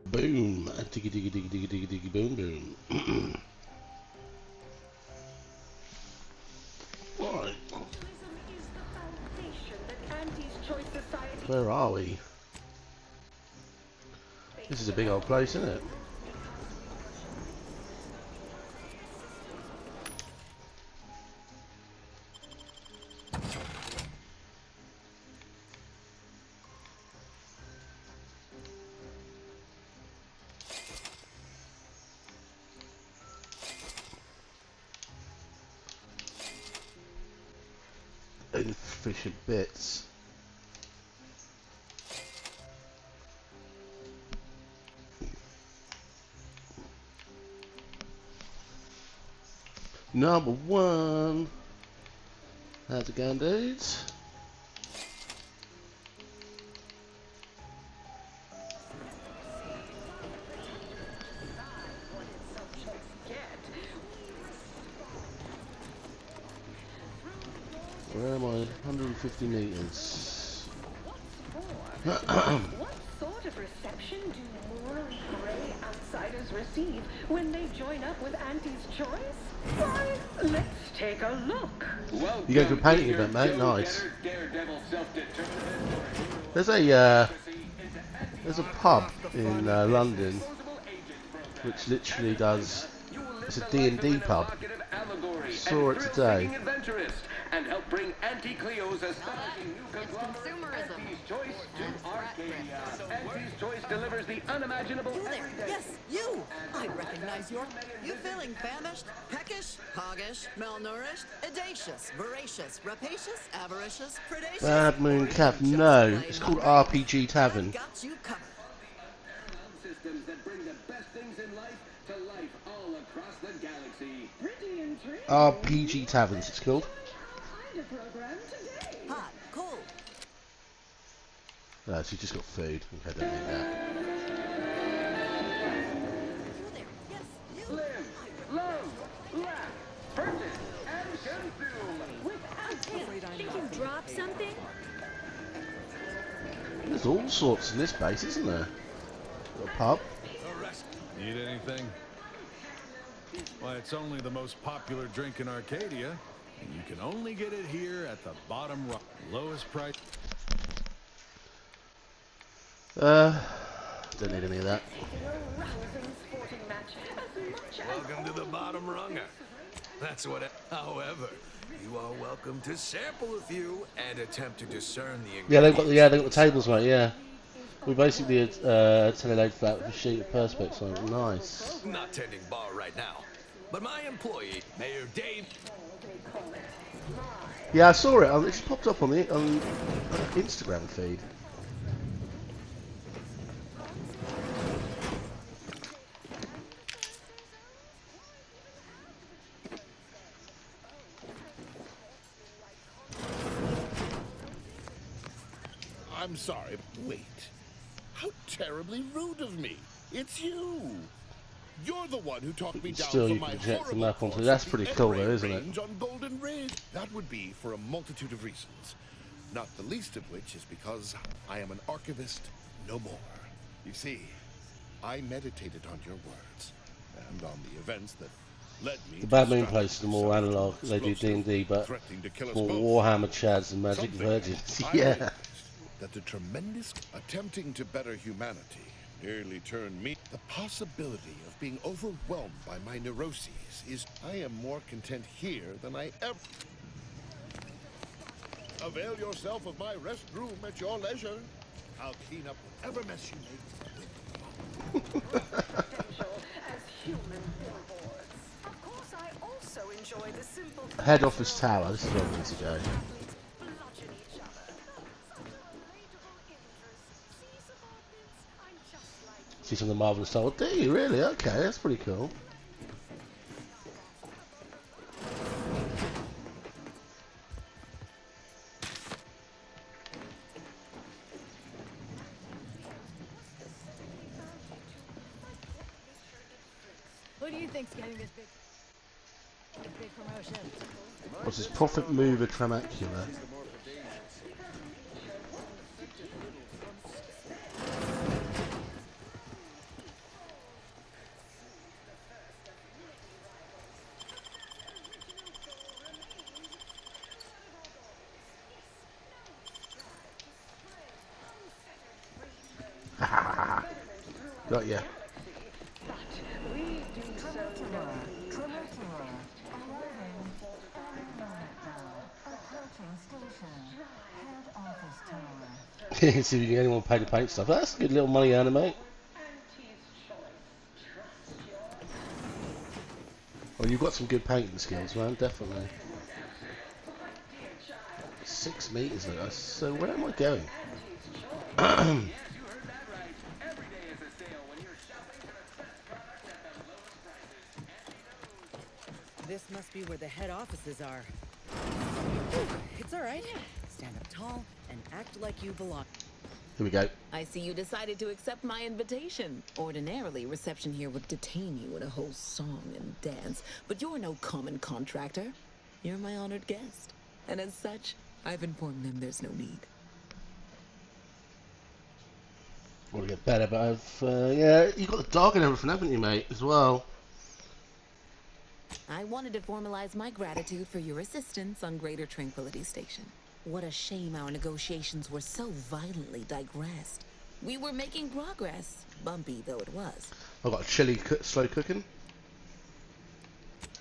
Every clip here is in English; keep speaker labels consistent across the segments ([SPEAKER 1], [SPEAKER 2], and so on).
[SPEAKER 1] Boom. Diggy diggy diggy diggy diggy diggy boom boom. Right. Where are we? This is a big old place, isn't it? Inefficient bits. Number one. How's it going, dudes? Where am I? 150 meters.
[SPEAKER 2] What sort of reception do morally grey outsiders receive when they join up with Auntie's Choice? Why, let's take a look.
[SPEAKER 1] You go to a painting event, mate. Nice. There's a pub in London which literally does. It's a D&D pub. Saw it today.
[SPEAKER 3] And help bring Auntie Cleo's astonishing new conglomerate, Auntie's Choice, to Arcadia. Auntie's Choice delivers the unimaginable.
[SPEAKER 4] You there, yes, you! I recognize your... You feeling famished, peckish, hoggish, malnourished, audacious, voracious, rapacious, avaricious, predacious...
[SPEAKER 1] Bad Moon Cav. No, it's called RPG Tavern.
[SPEAKER 4] Got you covered.
[SPEAKER 3] Systems that bring the best things in life to life all across the galaxy.
[SPEAKER 2] Pretty intriguing.
[SPEAKER 1] RPG Taverns, it's called.
[SPEAKER 2] Program today.
[SPEAKER 4] Hot, cold.
[SPEAKER 1] No, so you just got food. Okay, don't need that.
[SPEAKER 4] You there, yes, you!
[SPEAKER 3] Live, love, laugh, purchase, and consume.
[SPEAKER 5] Think you dropped something?
[SPEAKER 1] There's all sorts in this base, isn't there? Got a pub.
[SPEAKER 6] Need anything? Why, it's only the most popular drink in Arcadia, and you can only get it here at the bottom lowest price.
[SPEAKER 1] Don't need any of that.
[SPEAKER 6] Welcome to the bottom runger. That's what. However, you are welcome to sample a few and attempt to discern the ingredients.
[SPEAKER 1] They've got the tables, mate. Yeah. We basically did tele-load flat with a sheet of perspex on it. Nice.
[SPEAKER 6] Not tending bar right now, but my employee, Mayor Dave.
[SPEAKER 1] Yeah, I saw it. It just popped up on the Instagram feed.
[SPEAKER 7] I'm sorry. Wait. How terribly rude of me. It's you. You're the one who talked me down
[SPEAKER 1] Still,
[SPEAKER 7] from
[SPEAKER 1] you
[SPEAKER 7] my
[SPEAKER 1] can project the
[SPEAKER 7] horrible
[SPEAKER 1] map onto.
[SPEAKER 7] course
[SPEAKER 1] That's
[SPEAKER 7] at
[SPEAKER 1] pretty
[SPEAKER 7] the
[SPEAKER 1] cool, though,
[SPEAKER 7] X-ray
[SPEAKER 1] isn't it?
[SPEAKER 7] range on Golden Ridge. That would be for a multitude of reasons. Not the least of which is because I am an archivist no more. You see, I meditated on your words and on the events that led me
[SPEAKER 1] The
[SPEAKER 7] to
[SPEAKER 1] Bad Moon
[SPEAKER 7] strap
[SPEAKER 1] place is more
[SPEAKER 7] myself
[SPEAKER 1] analog.
[SPEAKER 7] to
[SPEAKER 1] They do
[SPEAKER 7] explosive,
[SPEAKER 1] D&D, but
[SPEAKER 7] threatening to kill us
[SPEAKER 1] more
[SPEAKER 7] both.
[SPEAKER 1] Warhammer Chads and Magic
[SPEAKER 7] Something
[SPEAKER 1] Virgins.
[SPEAKER 7] I
[SPEAKER 1] Yeah.
[SPEAKER 7] realized that the tremendous attempting to better humanity nearly turned me. The possibility of being overwhelmed by my neuroses is I am more content here than I ever. Avail yourself of my rest room at your leisure. I'll clean up whatever mess you make.
[SPEAKER 2] As human billboards. Of course, I also enjoy the simple
[SPEAKER 1] Head office tower. This is where we need to go.
[SPEAKER 2] bludgeon each other.
[SPEAKER 1] See some of the Marvel style. Do you really? Okay, that's pretty cool.
[SPEAKER 5] Who do you think's getting this big promotion?
[SPEAKER 1] What's this? Prophet Mover Tramacula. Got ya.
[SPEAKER 2] But we do so know
[SPEAKER 1] See if you can get anyone pay to paint stuff. That's a good little money earner, mate. Well, you've got some good painting skills, man, definitely. 6 meters though, so where am I going?
[SPEAKER 4] This must be where the head offices are. It's all right. Stand up tall and act like you belong.
[SPEAKER 1] Here we go.
[SPEAKER 8] I see you decided to accept my invitation. Ordinarily, reception here would detain you in a whole song and dance, but you're no common contractor. You're my honored guest, and as such, I've informed them there's no need.
[SPEAKER 1] Want to get better, but yeah, you got the dog and everything, haven't you, mate, as well?
[SPEAKER 8] I wanted to formalize my gratitude for your assistance on Greater Tranquility Station. What a shame our negotiations were so violently digressed. We were making progress, bumpy though it was.
[SPEAKER 1] I've got a chili slow cooking.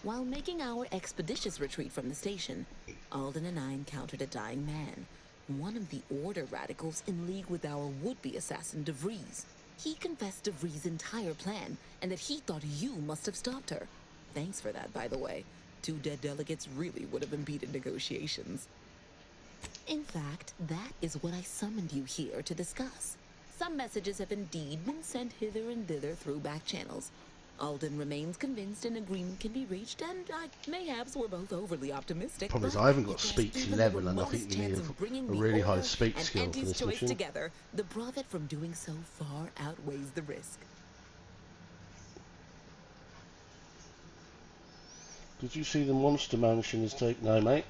[SPEAKER 8] While making our expeditious retreat from the station, Alden and I encountered a dying man, one of the Order radicals in league with our would-be assassin DeVries. He confessed DeVries' entire plan, and that he thought you must have stopped her. Thanks for that, by the way. 2 dead delegates really would have impeded negotiations. In fact, that is what I summoned you here to discuss. Some messages have indeed been sent hither and thither through back channels. Alden remains convinced an agreement can be reached, and mayhaps we're both overly optimistic.
[SPEAKER 1] Problem is,
[SPEAKER 8] but
[SPEAKER 1] I haven't got
[SPEAKER 8] if there's
[SPEAKER 1] speech
[SPEAKER 8] even
[SPEAKER 1] 11,
[SPEAKER 8] the
[SPEAKER 1] and I think
[SPEAKER 8] remotest
[SPEAKER 1] you need
[SPEAKER 8] chance of bringing
[SPEAKER 1] a
[SPEAKER 8] the
[SPEAKER 1] really high
[SPEAKER 8] Order
[SPEAKER 1] speech
[SPEAKER 8] and
[SPEAKER 1] skill for
[SPEAKER 8] Anti's
[SPEAKER 1] this
[SPEAKER 8] choice
[SPEAKER 1] mission.
[SPEAKER 8] together, the profit from doing so far outweighs the risk.
[SPEAKER 1] Did you see the Monster Mansion is taken? No, mate.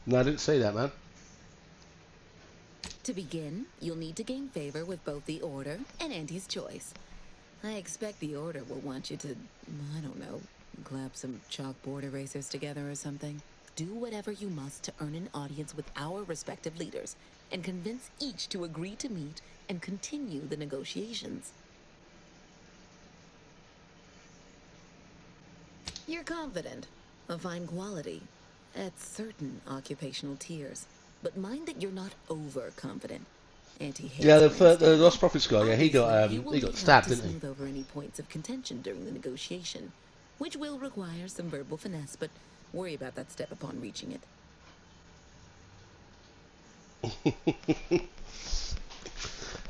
[SPEAKER 1] No, I didn't see that, man.
[SPEAKER 8] To begin, you'll need to gain favor with both the Order and Anti's choice. I expect the Order will want you to, I don't know, clap some chalkboard erasers together or something. Do whatever you must to earn an audience with our respective leaders, and convince each to agree to meet and continue the negotiations. You're confident, of fine quality, at certain occupational tiers. But mind that you're not overconfident.
[SPEAKER 1] Yeah, the Lost Prophets guy, yeah, he got stabbed, didn't he?
[SPEAKER 8] Smooth over any points of contention during the negotiation, which will require some verbal finesse, but worry about that step upon reaching it.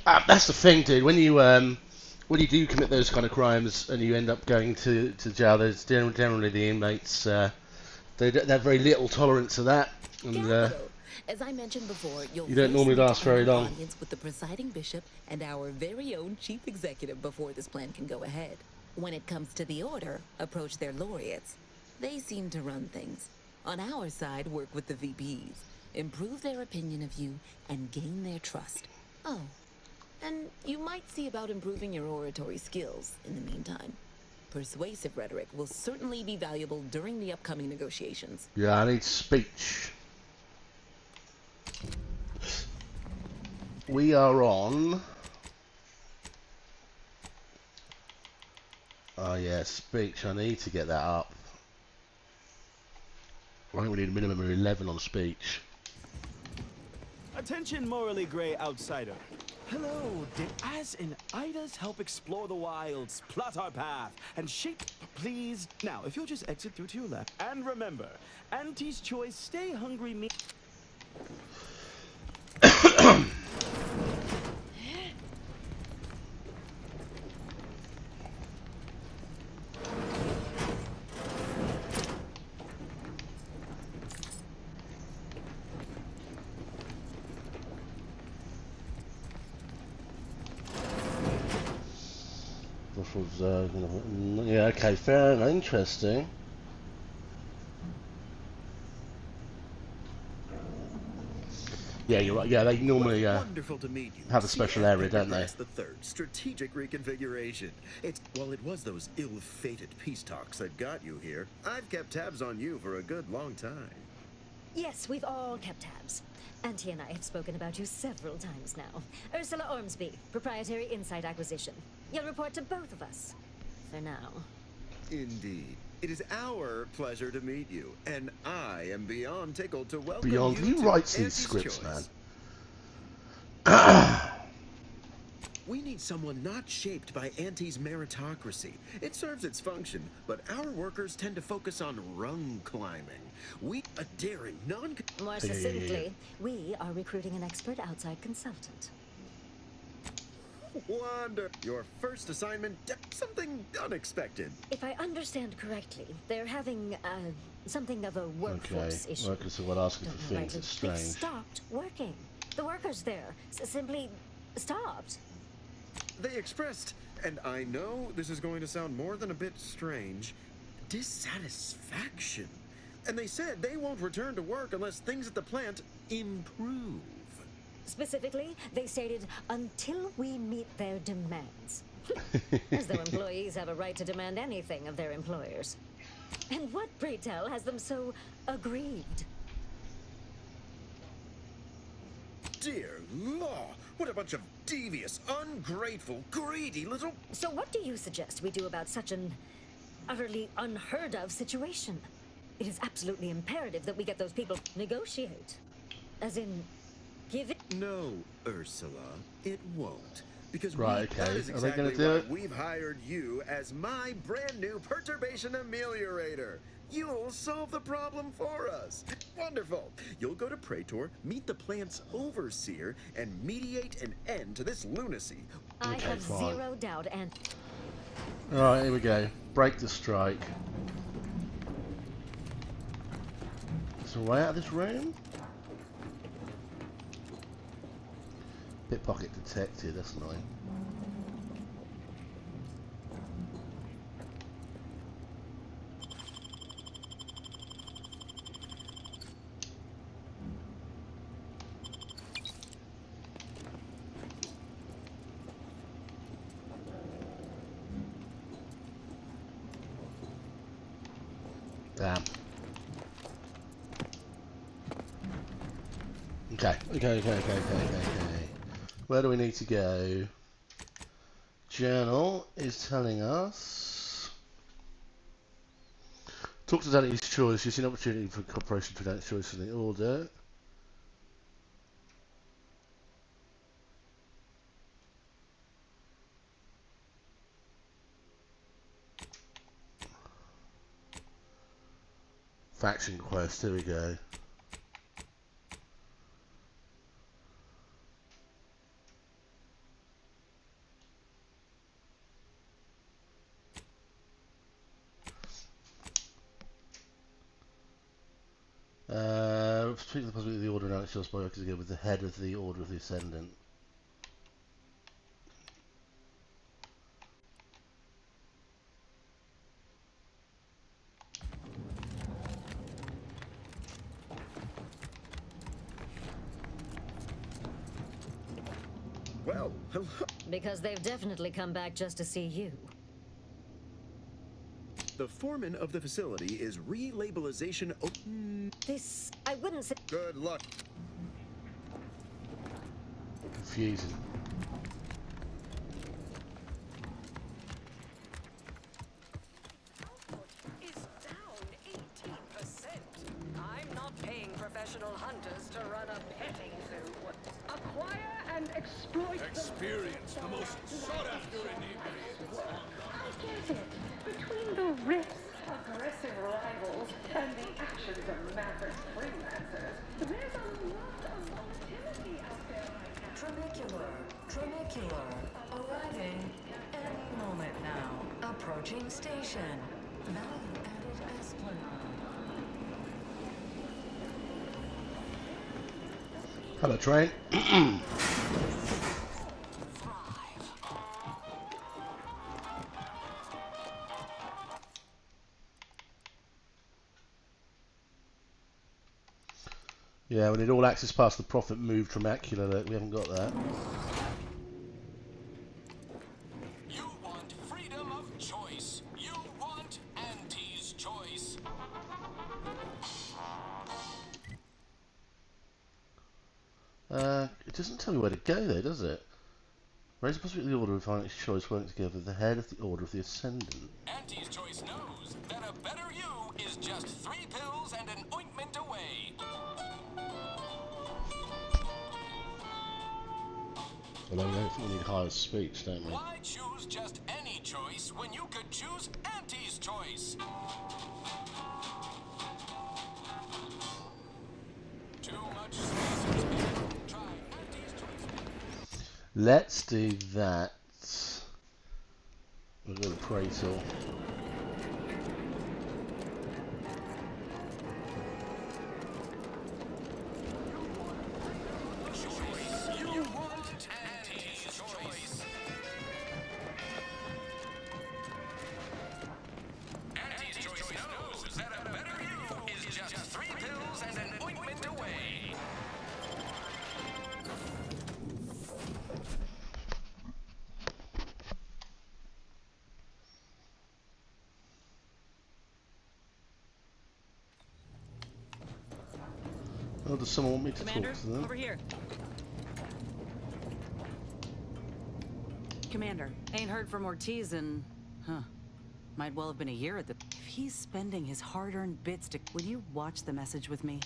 [SPEAKER 1] That's the thing, dude. When you do commit those kind of crimes and you end up going to jail, there's generally the inmates. They have very little tolerance of that, and
[SPEAKER 8] as I mentioned before, you
[SPEAKER 1] don't normally last very long.
[SPEAKER 8] Audience with the presiding bishop and our very own chief executive before this plan can go ahead. When it comes to the Order, approach their laureates. They seem to run things. On our side, work with the VPs, improve their opinion of you, and gain their trust. Oh, and you might see about improving your oratory skills in the meantime. Persuasive rhetoric will certainly be valuable during the upcoming negotiations.
[SPEAKER 1] Yeah, I need speech. We are on. Oh yeah, speech. I need to get that up. I think we need a minimum of 11 on speech.
[SPEAKER 9] Attention, morally gray outsider. Hello, did Az and Idas help explore the wilds, plot our path, and shape... Please, now, if you'll just exit through to your left. And remember, Anti's choice, stay hungry me...
[SPEAKER 1] Yeah, okay, fair enough, interesting. Yeah, you're right. Yeah, they normally
[SPEAKER 10] wonderful to meet you.
[SPEAKER 1] have a special area, don't they?
[SPEAKER 10] That's the third strategic reconfiguration. It was those ill-fated peace talks that got you here. I've kept tabs on you for a good long time.
[SPEAKER 11] Yes, we've all kept tabs. Auntie and I have spoken about you several times now. Ursula Ormsby, Proprietary Insight Acquisition. You'll report to both of us. For now.
[SPEAKER 10] Indeed. It is our pleasure to meet you, and I am beyond tickled to welcome
[SPEAKER 1] Beyond,
[SPEAKER 10] you
[SPEAKER 1] who
[SPEAKER 10] to
[SPEAKER 1] writes these
[SPEAKER 10] Auntie's
[SPEAKER 1] scripts,
[SPEAKER 10] Choice.
[SPEAKER 1] man?
[SPEAKER 10] We need someone not shaped by Auntie's meritocracy. It serves its function, but our workers tend to focus on rung climbing. We a daring,
[SPEAKER 11] More succinctly, we are recruiting an expert outside consultant.
[SPEAKER 10] Wonder. Your first assignment, something unexpected.
[SPEAKER 11] If I understand correctly, they're having something of a workforce issue.
[SPEAKER 1] Workers are asking for
[SPEAKER 11] Don't know,
[SPEAKER 1] things.
[SPEAKER 11] right?
[SPEAKER 1] It's strange.
[SPEAKER 11] They've stopped working. The workers there simply stopped.
[SPEAKER 10] They expressed, and I know this is going to sound more than a bit strange, dissatisfaction. And they said they won't return to work unless things at the plant improve.
[SPEAKER 11] Specifically, they stated, until we meet their demands. As though employees have a right to demand anything of their employers. And what, pray tell, has them so aggrieved?
[SPEAKER 10] Dear law, what a bunch of devious, ungrateful, greedy little...
[SPEAKER 11] So what do you suggest we do about such an utterly unheard of situation? It is absolutely imperative that we get those people to negotiate. As in, give it...
[SPEAKER 10] No, Ursula, it won't. Because
[SPEAKER 1] Right,
[SPEAKER 10] that
[SPEAKER 1] okay.
[SPEAKER 10] is
[SPEAKER 1] Are they
[SPEAKER 10] exactly
[SPEAKER 1] gonna do
[SPEAKER 10] why
[SPEAKER 1] it?
[SPEAKER 10] we've hired you as my brand new perturbation ameliorator. You'll solve the problem for us. Wonderful. You'll go to Praetor, meet the plant's overseer, and mediate an end to this lunacy.
[SPEAKER 11] I
[SPEAKER 1] Okay,
[SPEAKER 11] have
[SPEAKER 1] fine.
[SPEAKER 11] zero doubt and...
[SPEAKER 1] Alright, here we go. Break the strike. Is there a way out of this room? Pickpocket detected, that's annoying. Damn. Okay. Where do we need to go? Journal is telling us... Talk to Danny's choice. You see an opportunity for cooperation to Danny's choice in the order. Faction quest, here we go. Speak of the possibility of the order announced just by workers again with the head of the Order of the Ascendant.
[SPEAKER 10] Well, hello.
[SPEAKER 11] Because they've definitely come back just to see you.
[SPEAKER 10] The foreman of the facility is relabelization.
[SPEAKER 11] This... I wouldn't say...
[SPEAKER 10] Good luck.
[SPEAKER 1] Confusing.
[SPEAKER 2] Is down 18%. I'm not paying professional hunters to run a petting zoo. Acquire and exploit
[SPEAKER 6] Experience the most sought-after inebriates.
[SPEAKER 2] I get it. Between the rifts, aggressive rivals, and the actions of maverick freelancers, there's a lot of volatility out there right now.
[SPEAKER 12] Tramicular. Arriving any moment now. Approaching station. Value-added Esplanade.
[SPEAKER 1] Hello, train. Yeah, we need all access past the Prophet move Tromacula. We haven't got that.
[SPEAKER 13] You want freedom of choice. You want Auntie's choice.
[SPEAKER 1] It doesn't tell me where to go though, does it? Raise the possibility of the Order and find its choice working together. The head of the Order of the Ascendant.
[SPEAKER 13] Auntie's Choice knows that a better you is just 3 pills and an ointment away.
[SPEAKER 1] Although we don't think we need higher speech, don't we?
[SPEAKER 13] Why choose just any choice when you could choose Auntie's Choice? Too much space. Try Auntie's Choice.
[SPEAKER 1] Let's do that. We'll go to Praetor.
[SPEAKER 13] You want Auntie's Choice. Auntie's Choice knows that a better you is just 3 pills and an ointment away.
[SPEAKER 1] Oh, does someone want me to
[SPEAKER 14] Commander,
[SPEAKER 1] talk to them?
[SPEAKER 14] over here. Commander, ain't heard from Ortiz in, might well have been a year at the... If he's spending his hard-earned bits to... Would you watch the message with me?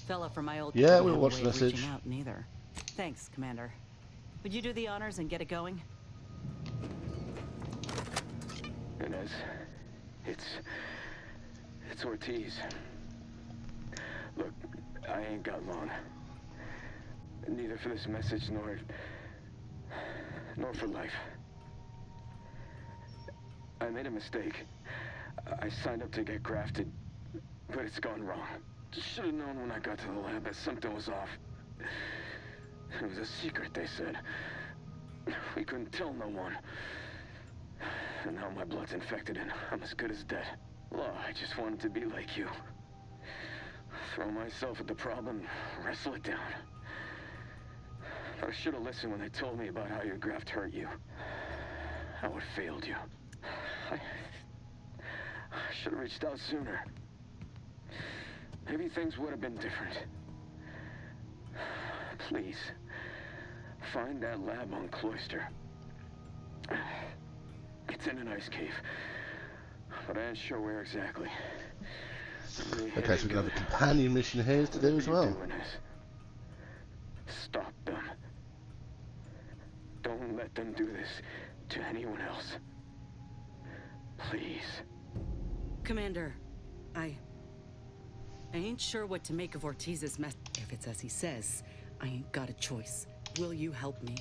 [SPEAKER 14] Fella from my old...
[SPEAKER 1] Yeah, we'll
[SPEAKER 14] have a
[SPEAKER 1] watch
[SPEAKER 14] way
[SPEAKER 1] the
[SPEAKER 14] of reaching
[SPEAKER 1] message.
[SPEAKER 14] out neither. Thanks, Commander. Would you do the honors and get it going?
[SPEAKER 3] Inez, it's Ortiz. Look, I ain't got long. Neither for this message nor for life. I made a mistake. I signed up to get grafted, but it's gone wrong. Should have known when I got to the lab that something was off. It was a secret, they said. We couldn't tell no one. And now my blood's infected and I'm as good as dead. Well, I just wanted to be like you. Throw myself at the problem, wrestle it down. I should have listened when they told me about how your graft hurt you. How it failed you. I should have reached out sooner. Maybe things would have been different. Please, find that lab on Cloister. It's in an ice cave, but I ain't sure where exactly.
[SPEAKER 1] Okay, so we've got a companion mission here to do as well.
[SPEAKER 3] Stop them. Don't let them do this to anyone else. Please.
[SPEAKER 14] Commander, I ain't sure what to make of Ortiz's mess. If it's as he says, I ain't got a choice. Will you help me?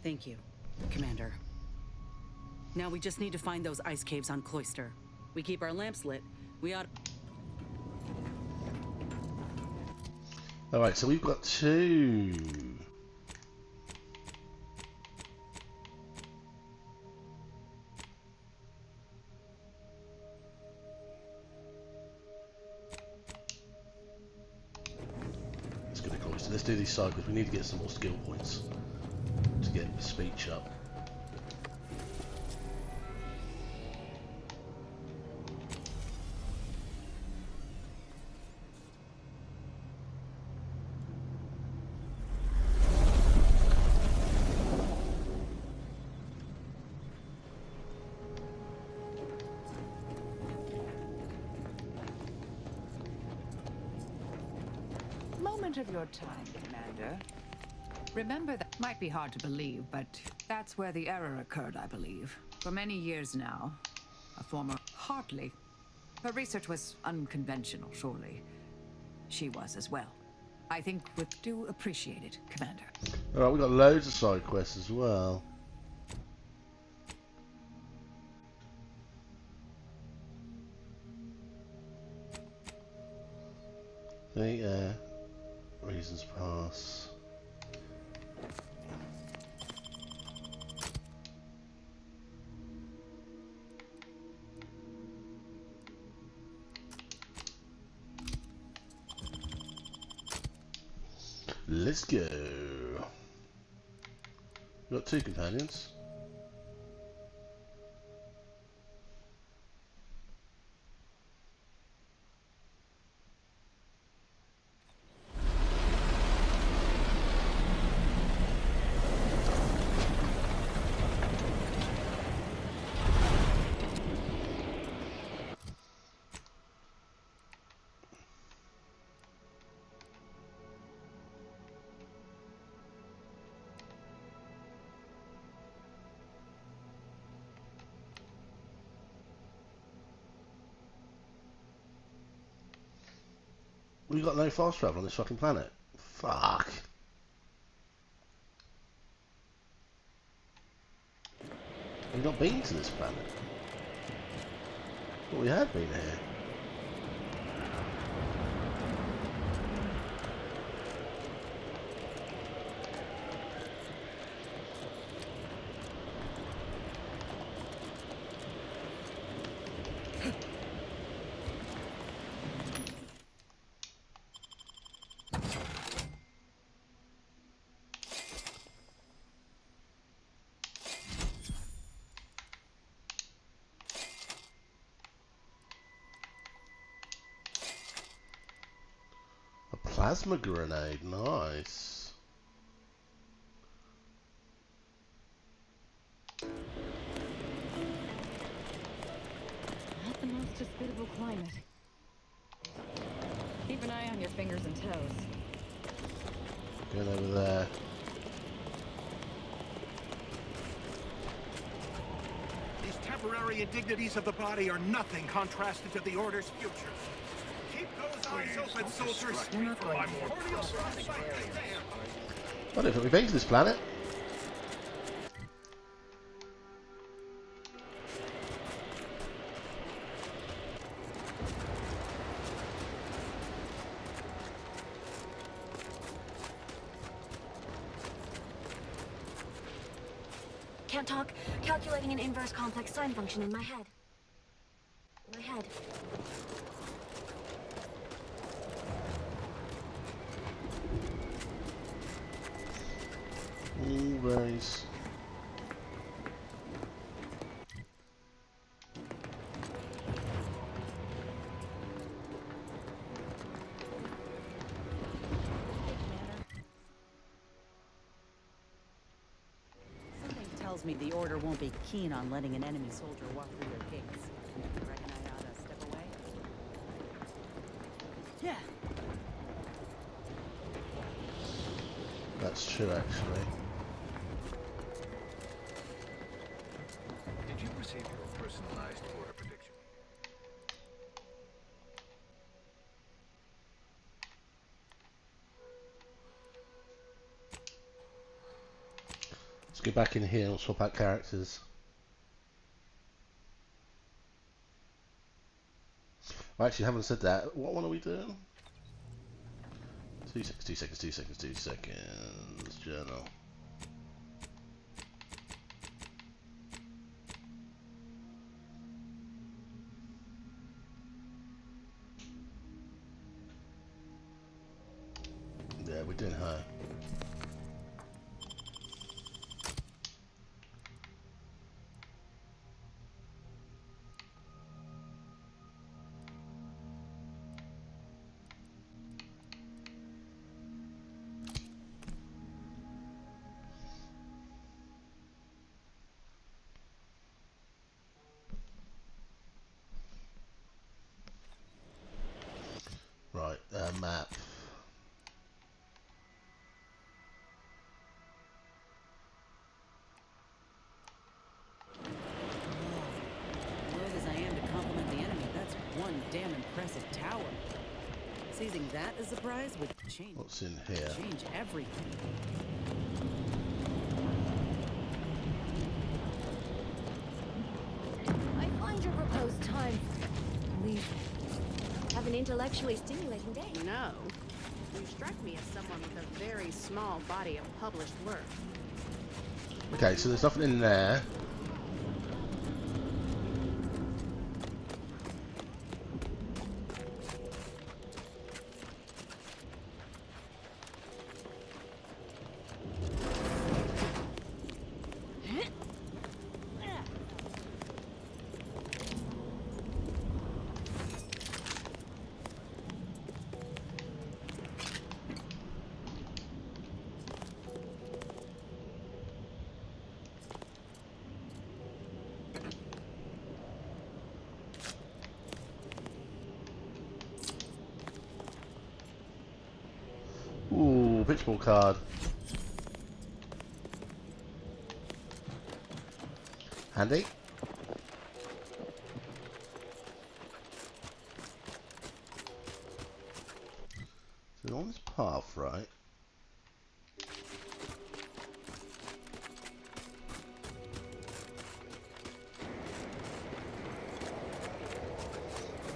[SPEAKER 14] Thank you, Commander. Now we just need to find those ice caves on Cloister. We keep our lamps lit. We ought...
[SPEAKER 1] Alright, so we've got 2. Let's go to Cloister. Let's do these cycles. We need to get some more skill points to get the speech up.
[SPEAKER 15] Moment of your time, Commander. Remember, that might be hard to believe, but that's where the error occurred, I believe. For many years now, a former Hartley. Her research was unconventional, surely. She was as well. I think we do appreciate it, Commander.
[SPEAKER 1] Alright, we've got loads of side quests as well. The reasons pass. Let's go. We've got 2 companions. We got no fast travel on this fucking planet. Fuck. We've not been to this planet. Well, we have been here. Plasma grenade, nice.
[SPEAKER 5] Not the most hospitable climate. Keep an eye on your fingers and toes.
[SPEAKER 1] Going over there.
[SPEAKER 16] These temporary indignities of the body are nothing contrasted to the Order's future. Keep those eyes open, soldiers.
[SPEAKER 1] I don't think we've been to this planet.
[SPEAKER 17] Can't talk. Calculating an inverse complex sine function in my head.
[SPEAKER 1] Always.
[SPEAKER 14] Something tells me the Order won't be keen on letting an enemy soldier walk through their gates. Reckon I ought to step away? Yeah.
[SPEAKER 1] That's true, actually.
[SPEAKER 16] Did you receive your personalized order prediction?
[SPEAKER 1] Let's go back in here and swap out characters. I actually haven't said that. What one are we doing? 2 seconds, 2 seconds, 2 seconds, 2 seconds. Journal. Yeah, we're doing her. Right, map.
[SPEAKER 14] Loath as I am to compliment the enemy, that's one damn impressive tower. Seizing that as a prize would change.
[SPEAKER 1] What's in here?
[SPEAKER 14] Change everything.
[SPEAKER 11] I find your proposed time leave. Have an intellectually stimulating day.
[SPEAKER 18] No. You strike me as someone with a very small body of published work.
[SPEAKER 1] Okay, so there's nothing in there. Ooh, pitchball card. Handy. We're on this path, right?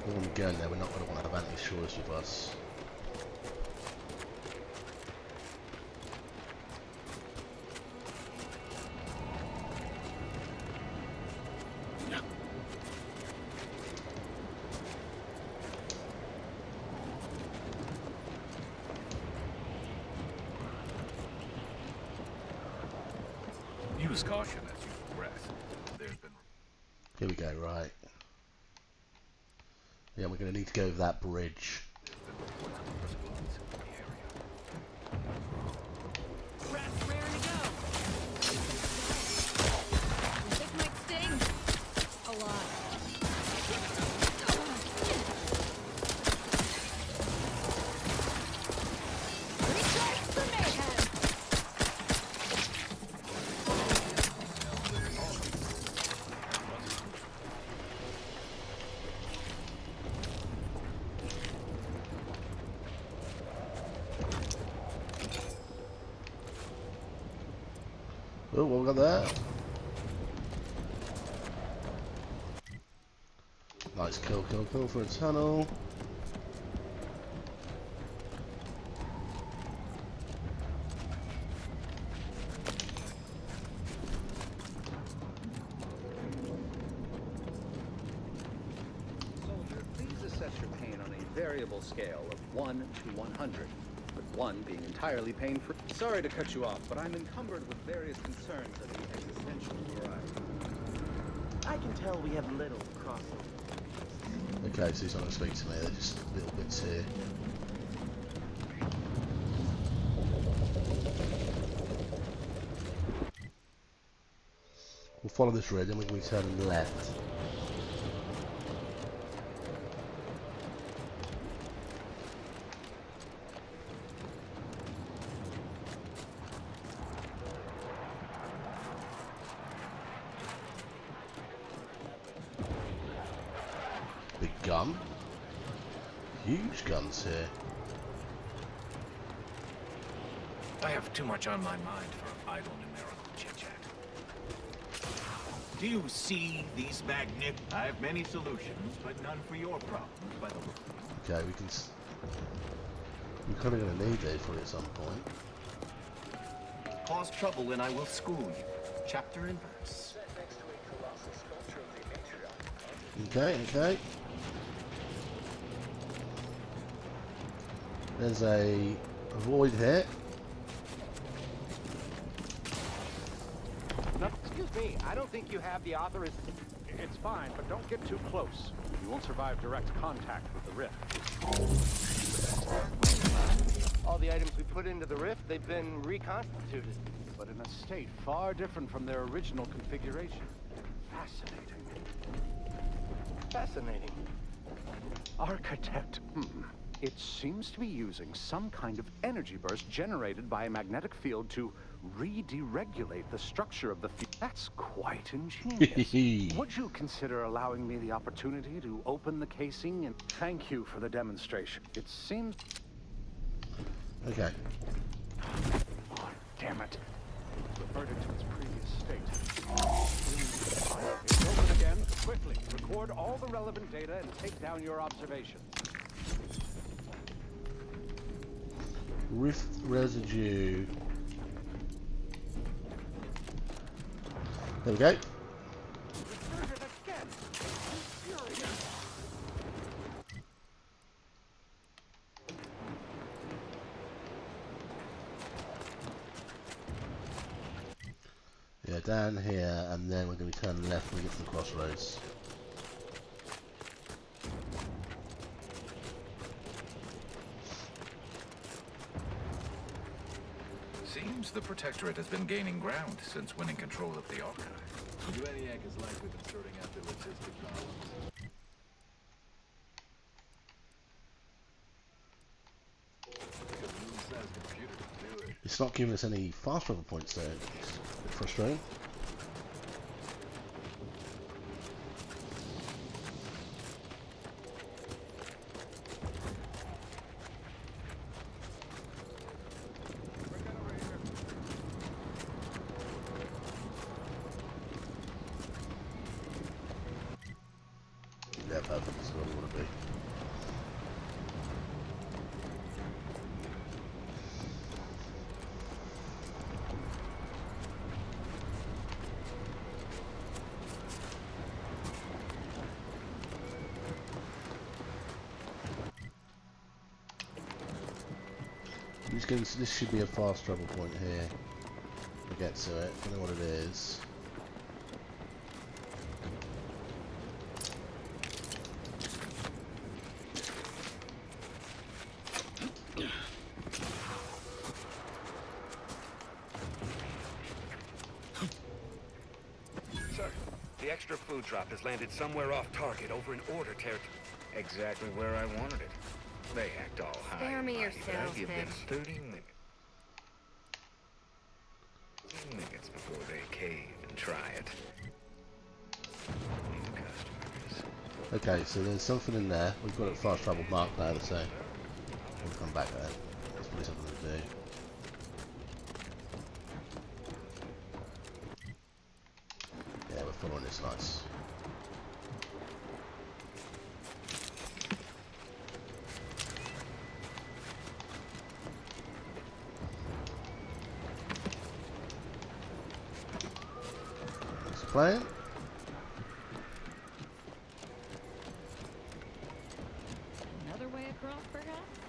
[SPEAKER 1] When we go in there, we're not going to want to have anti-shores with us.
[SPEAKER 13] Use caution as you progress. There's been...
[SPEAKER 1] Here we go, right. Yeah, we're going to need to go over that bridge.
[SPEAKER 5] Rats raring to go. This might sting. A lot. Recharge the mayhem.
[SPEAKER 1] Oh, what we got there? Nice kill for a tunnel.
[SPEAKER 19] Soldier, please assess your pain on a variable scale of 1 to 100. With 1 being entirely pain-free. Sorry to cut you off, but I'm encumbered with various concerns of the existential variety. I can tell we have little crossover.
[SPEAKER 1] Okay, so he's not going to speak to me, they're just little bits here. We'll follow this road, then we can turn left. Big gun. Huge guns here.
[SPEAKER 16] I have too much on my mind for idle numerical chit-chat. Do you see these magnet? I have many solutions, but none for your problems, by the look.
[SPEAKER 1] Okay, we can... We're kind of going to need those for at some point.
[SPEAKER 16] Cause trouble and I will school you. Chapter and verse.
[SPEAKER 1] Okay. There's a void here.
[SPEAKER 20] No, excuse me, I don't think you have the authorization. It's fine, but don't get too close. You won't survive direct contact with the rift. All the items we put into the rift, they've been reconstituted, but in a state far different from their original configuration. Fascinating. Architect. It seems to be using some kind of energy burst generated by a magnetic field to re-deregulate the structure of the field. That's quite ingenious. Would you consider allowing me the opportunity to open the casing? And thank you for the demonstration. It seems...
[SPEAKER 1] Okay.
[SPEAKER 20] Oh, damn it. Reverted to its previous state. It's open again. Quickly, record all the relevant data and take down your observations.
[SPEAKER 1] Rift residue. There we go. Yeah, down here, and then we're going to turn left when we get to the crossroads.
[SPEAKER 13] Seems the Protectorate has been gaining ground since winning control of the Archive.
[SPEAKER 6] UENIAC is likely been sorting out the logistic problems.
[SPEAKER 1] It's not giving us any fast travel points there. It's a bit frustrating. perfect. That's where we want to be. This should be a fast travel point here. We'll get to it. I don't know what it is.
[SPEAKER 21] Sir, the extra food drop has landed somewhere off target over in Order territory. Exactly where I wanted it. They act all high.
[SPEAKER 17] Spare me your
[SPEAKER 21] and mighty, but I give them
[SPEAKER 17] salesman.
[SPEAKER 21] 30 minutes before they cave and try it. New customers.
[SPEAKER 1] Okay, so there's something in there. We've got it fast travel marked now, so we'll come back there. There's probably something to do. Yeah, we're following this nice. Playing?
[SPEAKER 5] Another way across, perhaps?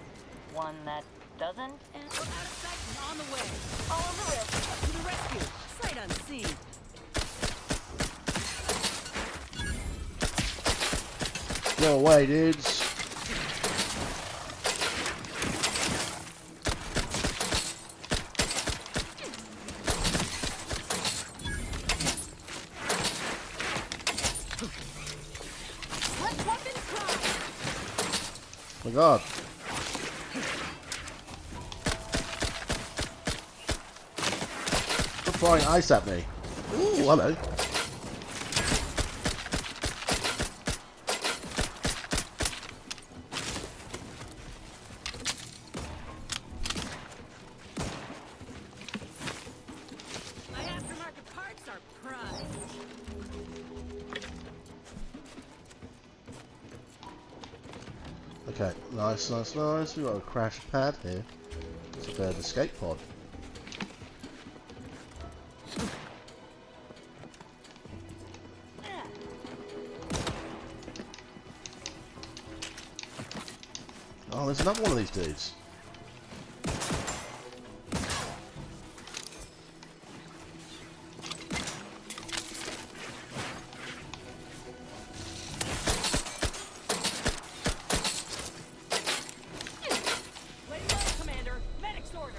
[SPEAKER 22] One that doesn't?
[SPEAKER 14] We're out of sight and on the way.
[SPEAKER 22] All of the risk.
[SPEAKER 14] To the rescue. Sight unseen.
[SPEAKER 1] Go away, dudes. Oh my god. Stop throwing ice at me. Ooh, hello.
[SPEAKER 14] My aftermarket parts are prized.
[SPEAKER 1] Okay, nice, nice, nice. We've got a crash pad here. It's a bird escape pod. Oh, there's another one of these dudes.
[SPEAKER 14] Wait a minute, Commander. Medic's order.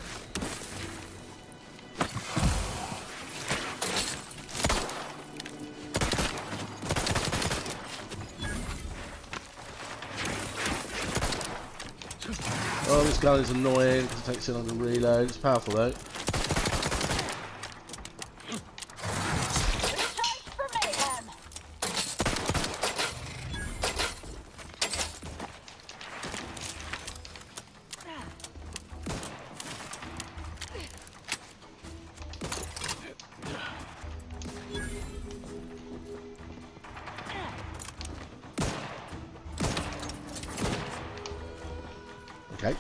[SPEAKER 1] Oh, this gun is annoying because it takes so long to reload. It's powerful though. Okay.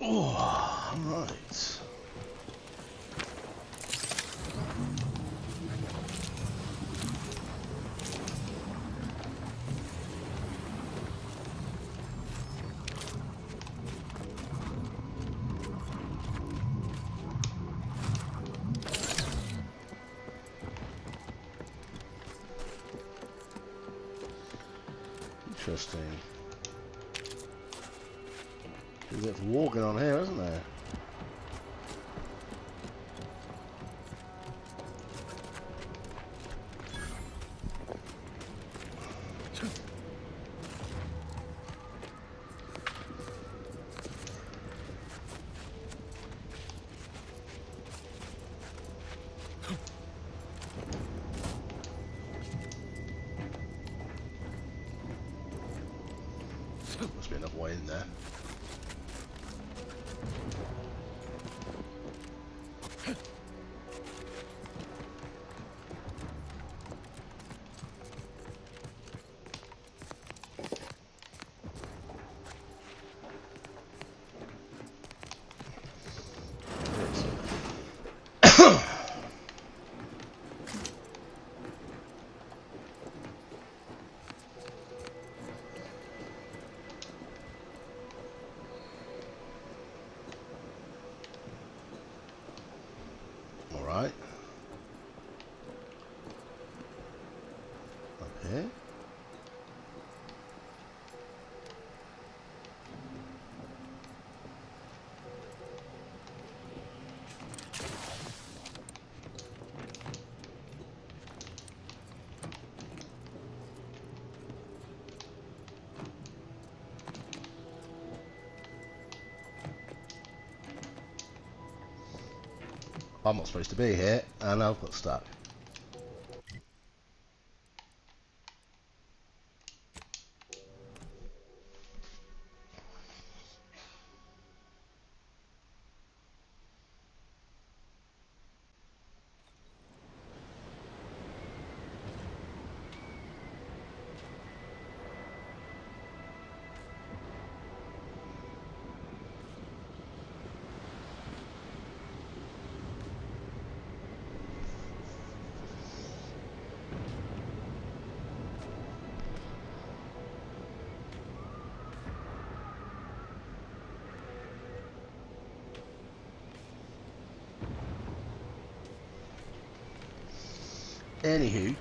[SPEAKER 1] Oh, right. Interesting. There's a bit of walking on here, isn't there? Must be another way in there. Alright. Okay. I'm not supposed to be here, and I've got stuck. Anywho,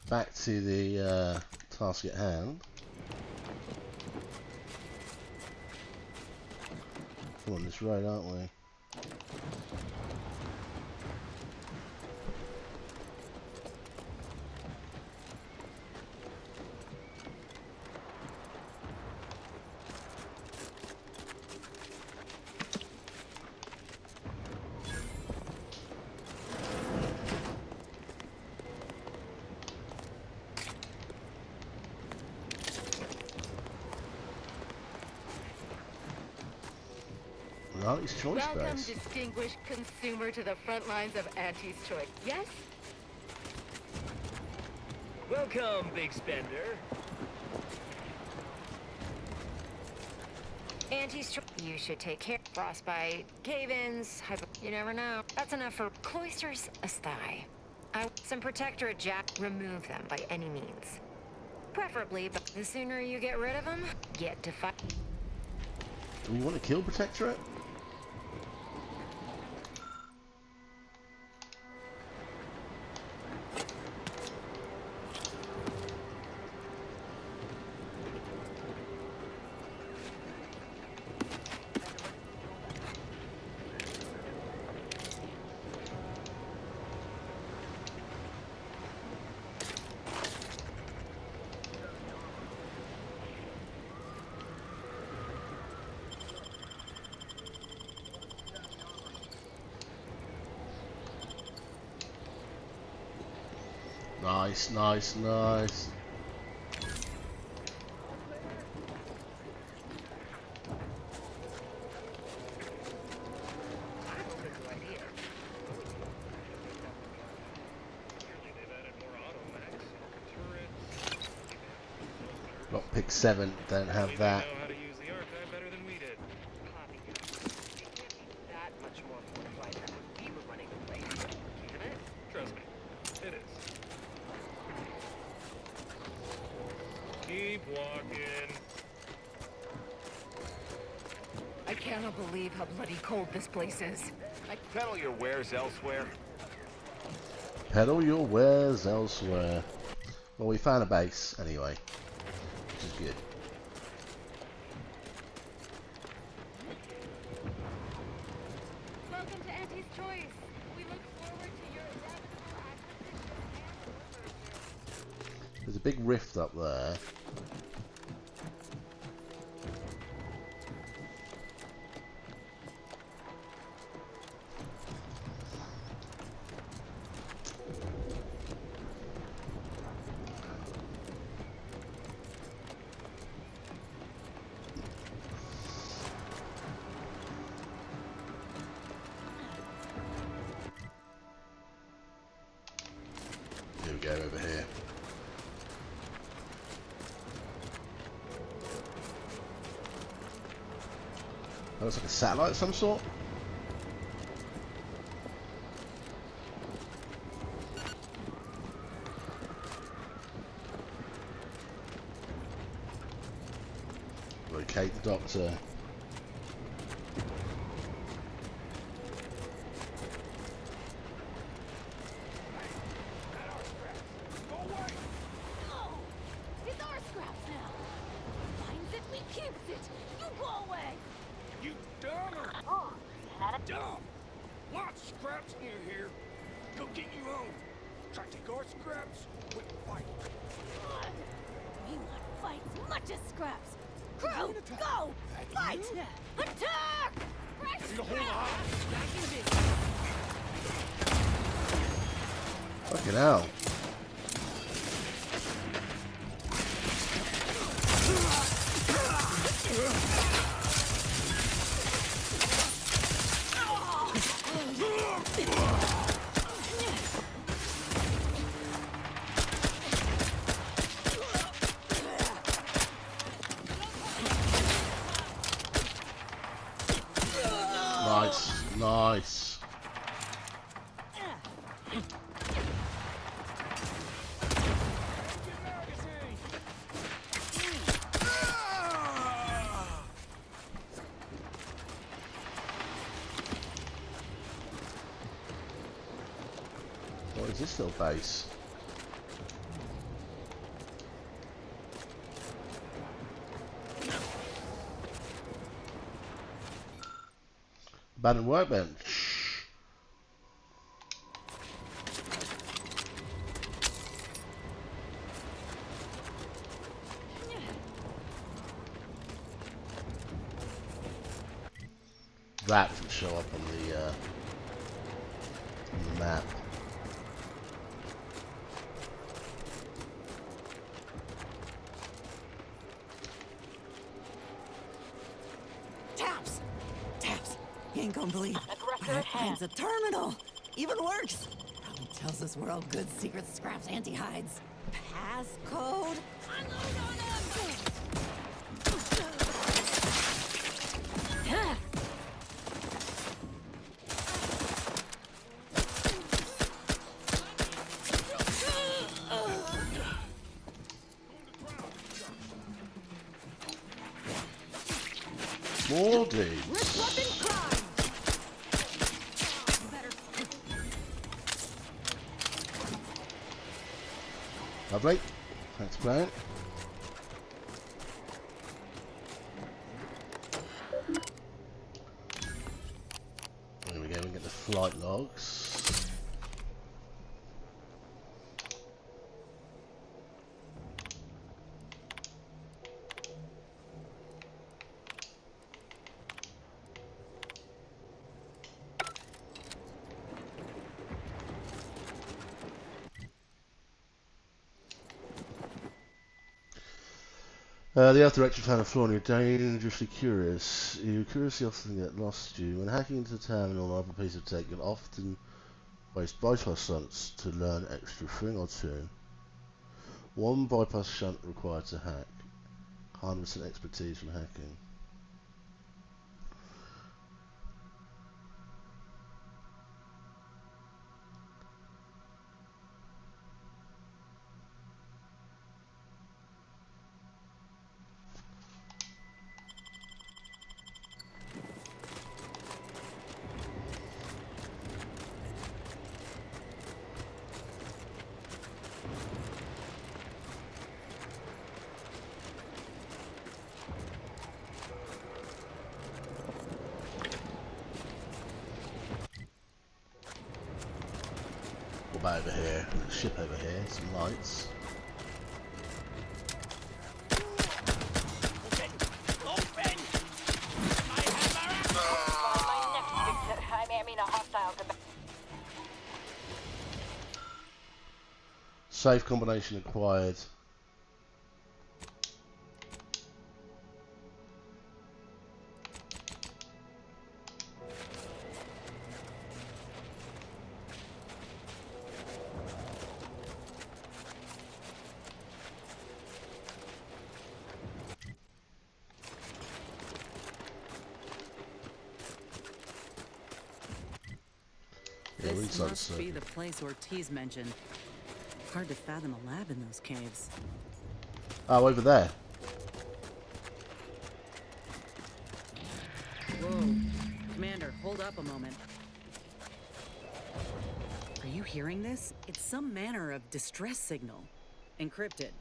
[SPEAKER 1] back to the task at hand. We're on this road, aren't we? Auntie's Choice
[SPEAKER 4] Welcome,
[SPEAKER 1] Base.
[SPEAKER 4] distinguished consumer, to the front lines of Auntie's Choice. Yes?
[SPEAKER 7] Welcome, big spender.
[SPEAKER 23] Auntie's Choice. You should take care. Frostbite, cave-ins, you never know. That's enough for cloisters asthai. Some protectorate jack. Remove them by any means. Preferably, but the sooner you get rid of them, get to fight.
[SPEAKER 1] Do we want to kill Protectorate? Nice, nice, nice. Lockpick 7 don't have that.
[SPEAKER 7] Trust me, it is. Keep walking.
[SPEAKER 4] I cannot believe how bloody cold this place is.
[SPEAKER 21] Peddle your wares elsewhere.
[SPEAKER 1] Peddle your wares elsewhere. Well, we found a base anyway. which is good.
[SPEAKER 23] Welcome to Auntie's Choice. We look forward to your inevitable acquisition.
[SPEAKER 1] There's a big rift up there. Here we go, over here. That looks like a satellite of some sort. Locate the doctor.
[SPEAKER 5] It's our scraps now. Finds it, we keeps it. You go away.
[SPEAKER 16] You dumber!
[SPEAKER 5] Oh,
[SPEAKER 16] Dumb! Lots of scraps near here. Go get you home. Try to take our scraps, we fight.
[SPEAKER 5] we want fights much as scraps. Crew, go! Fight! Attack! Fresh scraps!
[SPEAKER 1] Fucking hell. Nice, nice. What is this little base? Abandoned workbench. That doesn't show up on the map.
[SPEAKER 8] Taps! Taps! You ain't gonna believe. That finds a terminal. Even works. Probably tells us where all good secret scraps Auntie hides. Passcode? Unload on them!
[SPEAKER 1] More dudes. Lovely. Thanks, Brian. There we go, we get the flight logs. The Earth Director found a flaw and you're dangerously curious. You curiously often get lost, you. When hacking into the terminal or other piece of tech, you'll often waste bypass shunts to learn extra thing or two. One bypass shunt required to hack. 100% expertise from hacking. about over here? A ship over here, some lights. Safe combination acquired. Yeah,
[SPEAKER 14] This
[SPEAKER 1] inside
[SPEAKER 14] must be the place Ortiz mentioned. Hard to fathom a lab in those caves.
[SPEAKER 1] Oh, over there.
[SPEAKER 14] Whoa. Commander, hold up a moment. Are you hearing this? It's some manner of distress signal. Encrypted.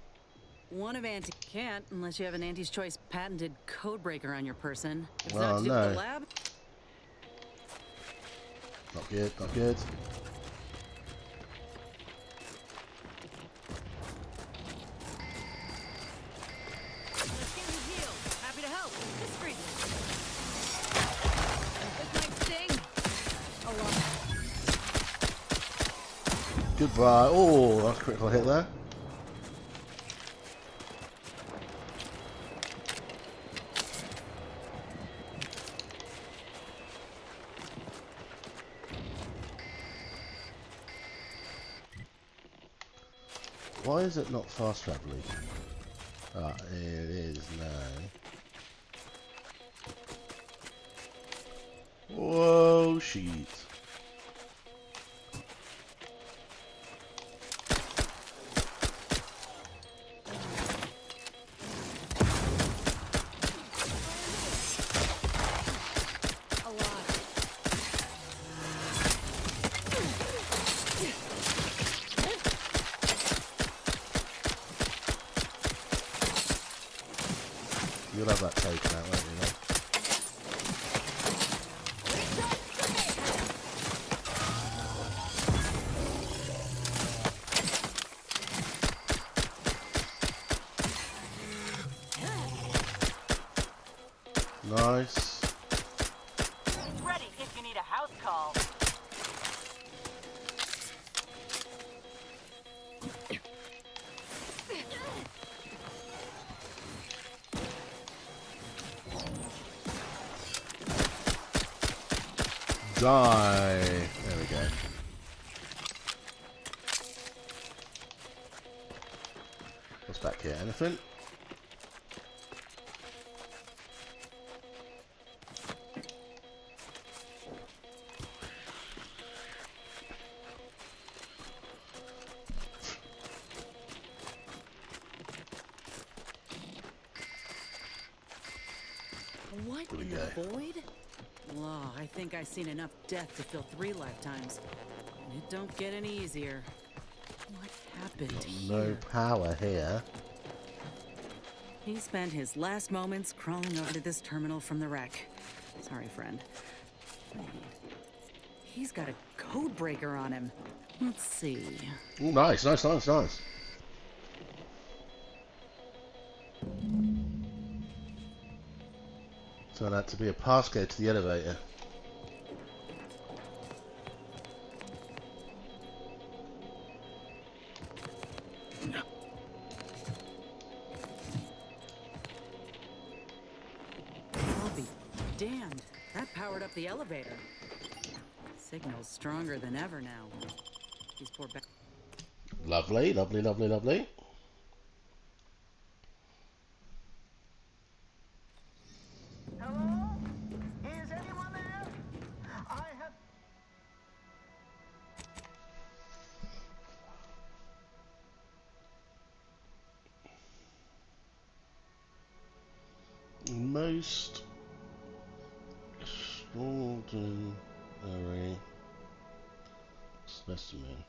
[SPEAKER 14] One of Auntie can't unless you have an Auntie's Choice patented codebreaker on your person. It's not to do with the lab.
[SPEAKER 1] Not good, not good.
[SPEAKER 14] Happy to help. Discreetly.
[SPEAKER 18] This might sting. Oh well.
[SPEAKER 1] Goodbye. Oh, that's a critical hit there. Why is it not fast traveling? Ah, it is now. Whoa, shit. You'll have that taken out, won't you? Nice.
[SPEAKER 22] Ready if you need a house call.
[SPEAKER 1] Die. There we go. What's back here? Anything?
[SPEAKER 14] What in the void? Whoa, I think I've seen enough death to fill 3 lifetimes. And it don't get any easier. What happened
[SPEAKER 1] No
[SPEAKER 14] here?
[SPEAKER 1] power here.
[SPEAKER 14] He spent his last moments crawling over to this terminal from the wreck. Sorry, friend. Wait. He's got a code breaker on him. Let's see.
[SPEAKER 1] Ooh, nice, nice, nice, nice. Turned out to be a passcode to the elevator.
[SPEAKER 14] I'll be damned. That powered up the elevator. Signal's stronger than ever now. These poor
[SPEAKER 1] Lovely, lovely, lovely, lovely.
[SPEAKER 2] Hello? Is anyone there? I have...
[SPEAKER 1] Most extraordinary specimen.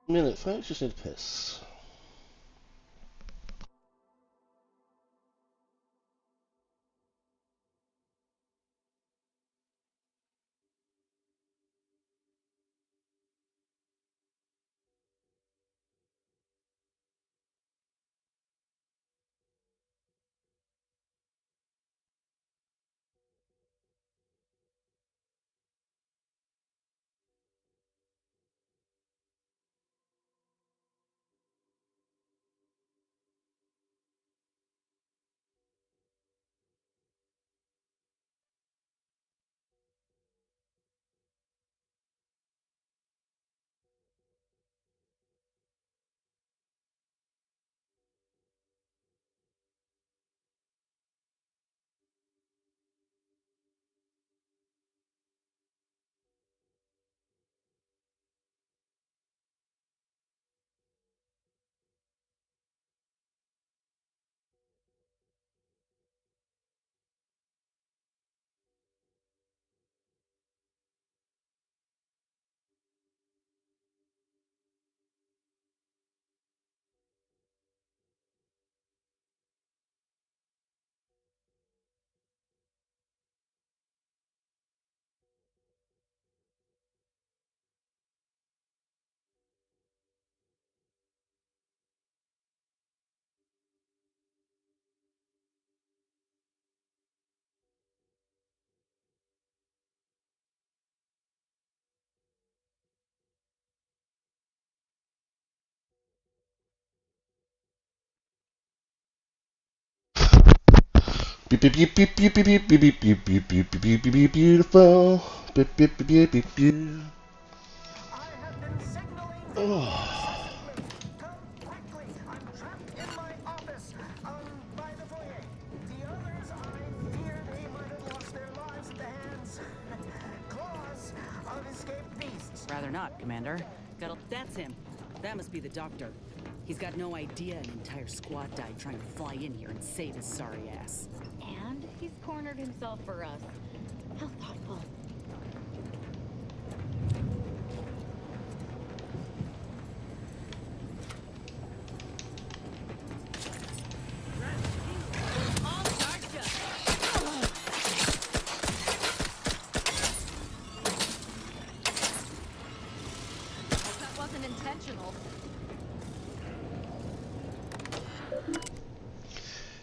[SPEAKER 1] Minute, folks, just need a piss. Beep beep beep beep beep beep beep beep beep beep beep beep beep beep beep beautiful. Beep beep beep beep beep beep. Oh.
[SPEAKER 2] Quickly, I'm trapped in my office, by the foyer. The others, I fear they might have lost their lives at the hands, claws of escaped beasts.
[SPEAKER 14] Rather not, Commander. That's him. That must be the doctor. He's got no idea an entire squad died trying to fly in here and save his sorry ass.
[SPEAKER 5] And he's cornered himself for us. How thoughtful.
[SPEAKER 4] That wasn't intentional.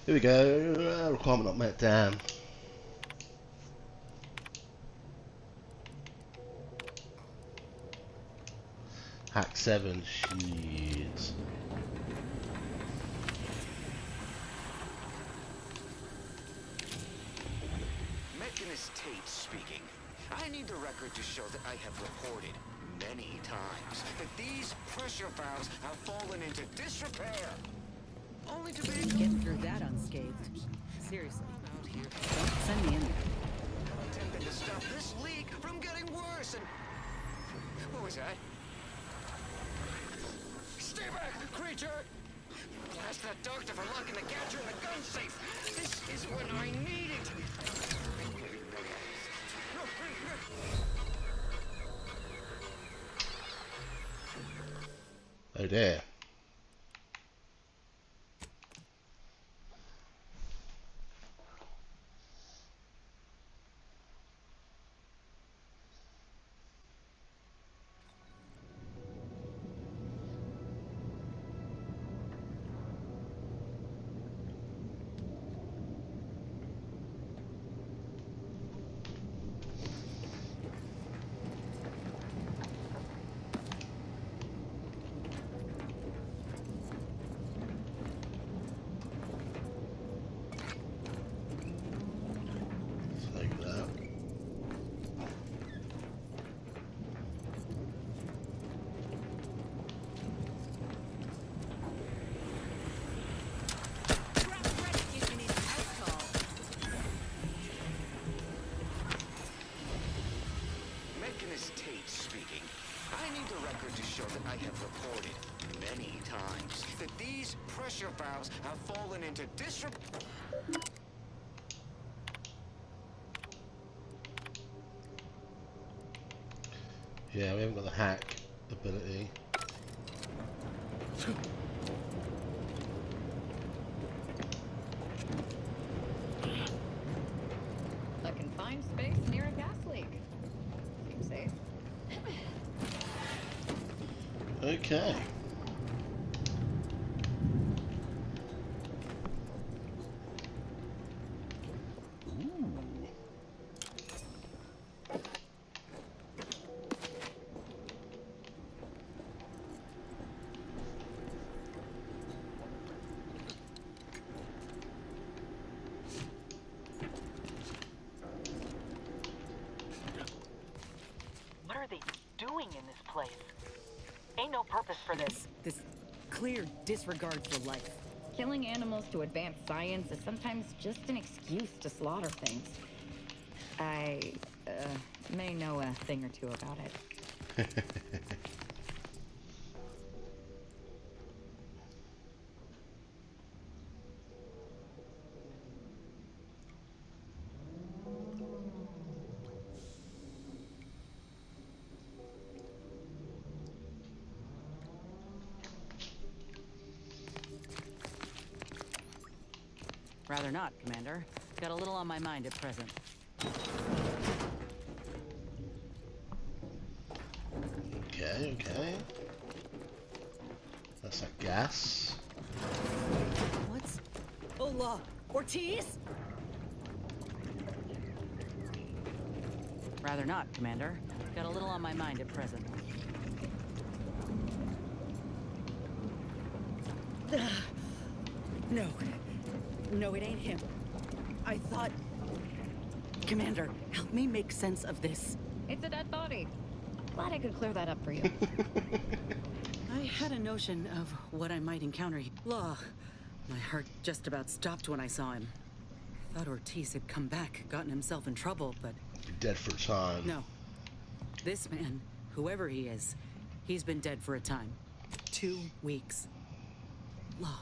[SPEAKER 1] Here we go. Requirement not met. Damn. Hack 7. Shit.
[SPEAKER 9] Mechanist Tate speaking. I need the record to show that I have reported many times that these pressure valves have fallen into disrepair. Only to be
[SPEAKER 14] Getting through that unscathed. Seriously. Don't send me in there.
[SPEAKER 9] attempting to stop this leak from getting worse and... What was that? Stay back, creature! Blast that doctor for locking the gadget in the gun safe! This is when I need it!
[SPEAKER 1] Oh dear. Like that.
[SPEAKER 9] Mechanist Tate speaking. I need the record to show that I have reported many times that these pressure valves have fallen into disrepair.
[SPEAKER 1] Yeah, we haven't got the hack ability.
[SPEAKER 4] A confined space near a gas leak. Seems safe.
[SPEAKER 1] Okay.
[SPEAKER 22] What are they doing in this place? Ain't no purpose for this.
[SPEAKER 14] This clear disregard for life.
[SPEAKER 4] Killing animals to advance science is sometimes just an excuse to slaughter things. I may know a thing or two about it.
[SPEAKER 14] Rather not, Commander. Got a little on my mind at present.
[SPEAKER 1] Okay, okay. That's a gas.
[SPEAKER 14] What's... Ola Ortiz? Rather not, Commander. Got a little on my mind at present. No. No, it ain't him. I thought... Commander, help me make sense of this.
[SPEAKER 4] It's a dead body. Glad I could clear that up for you.
[SPEAKER 14] I had a notion of what I might encounter here. Law. My heart just about stopped when I saw him. Thought Ortiz had come back, gotten himself in trouble, but...
[SPEAKER 1] Dead for time.
[SPEAKER 14] No. This man, whoever he is, he's been dead for a time. 2 weeks. Law.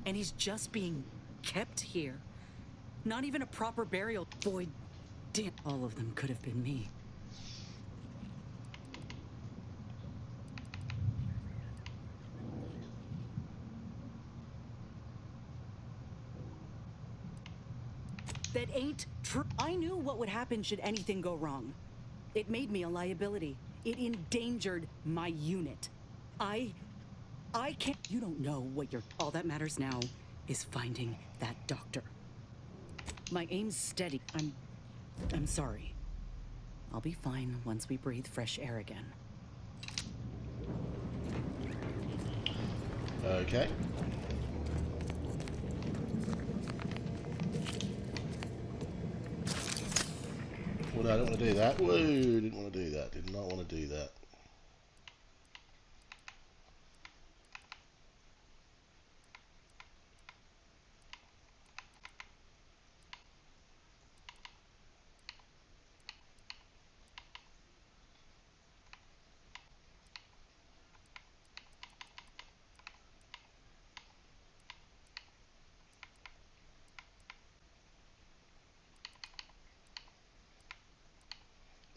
[SPEAKER 14] And he's just being kept here. Not even a proper burial. Boy, damn. All of them could have been me. That ain't true. I knew what would happen should anything go wrong. It made me a liability. It endangered my unit. I can't... You don't know what you're... All that matters now is finding that doctor. My aim's steady. I'm sorry. I'll be fine once we breathe fresh air again.
[SPEAKER 1] Okay. Well, no, I don't want to do that. Whoa, didn't want to do that. Did not want to do that.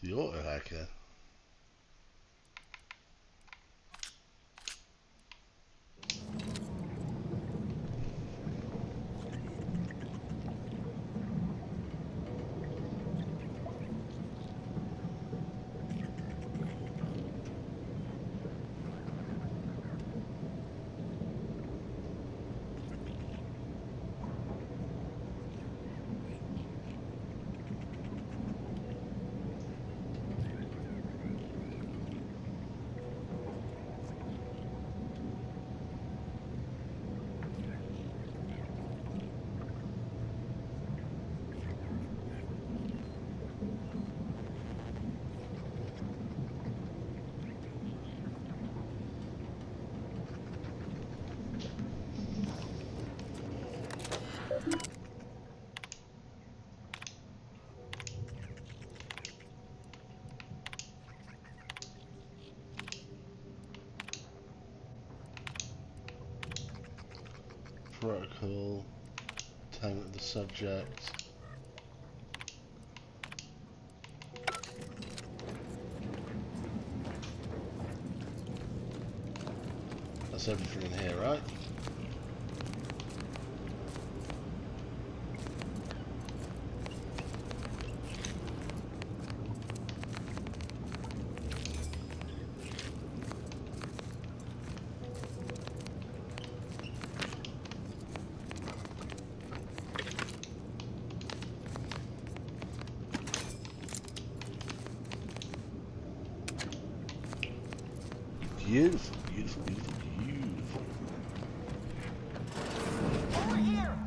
[SPEAKER 1] The auto hacker. Protocol, attainment of the subject. everything in here, right? Beautiful, beautiful, beautiful, beautiful.
[SPEAKER 2] Over here!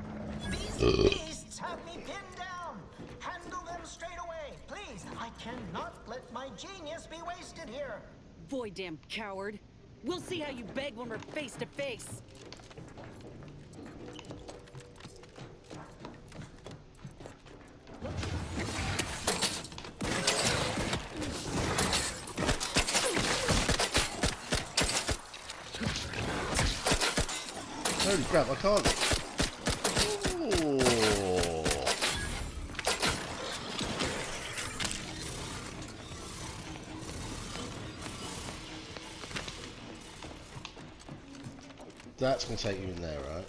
[SPEAKER 2] These beasts have me pinned down! Handle them straight away, please! I cannot let my genius be wasted here!
[SPEAKER 14] Boy, damn coward. We'll see how you beg when we're face to face.
[SPEAKER 1] Holy crap, I can't. Oh. That's going to take you in there, right?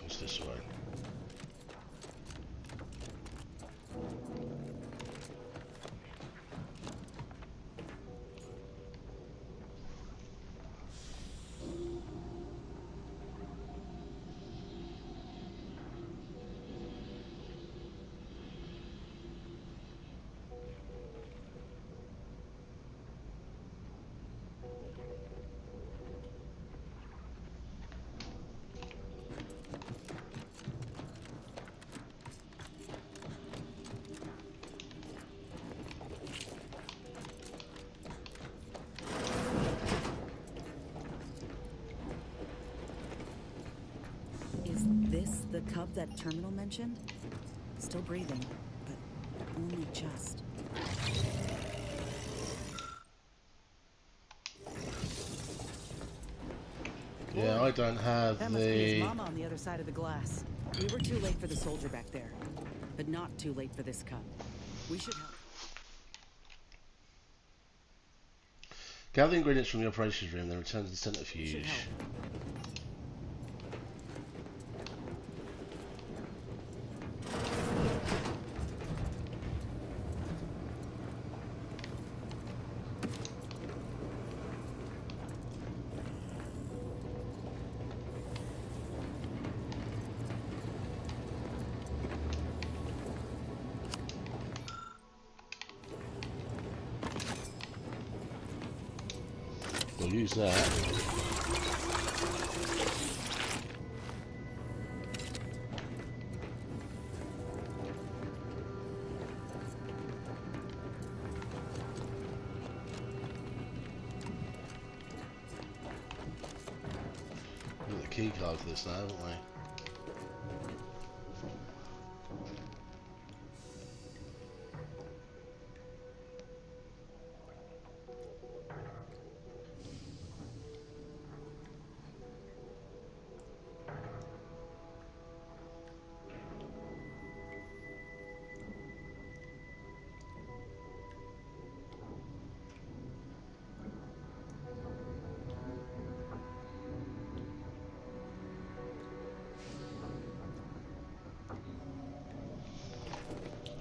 [SPEAKER 1] What's this way?
[SPEAKER 14] The cub that Terminal mentioned? Still breathing, but only just.
[SPEAKER 1] Yeah, I don't have
[SPEAKER 14] that must be his mama on the other side of the glass. We were too late for the soldier back there, but not too late for this cub. We should help.
[SPEAKER 1] Gather the ingredients from the operations room, then return to the centrifuge. We'll use that. We've got the key card for this now, haven't we?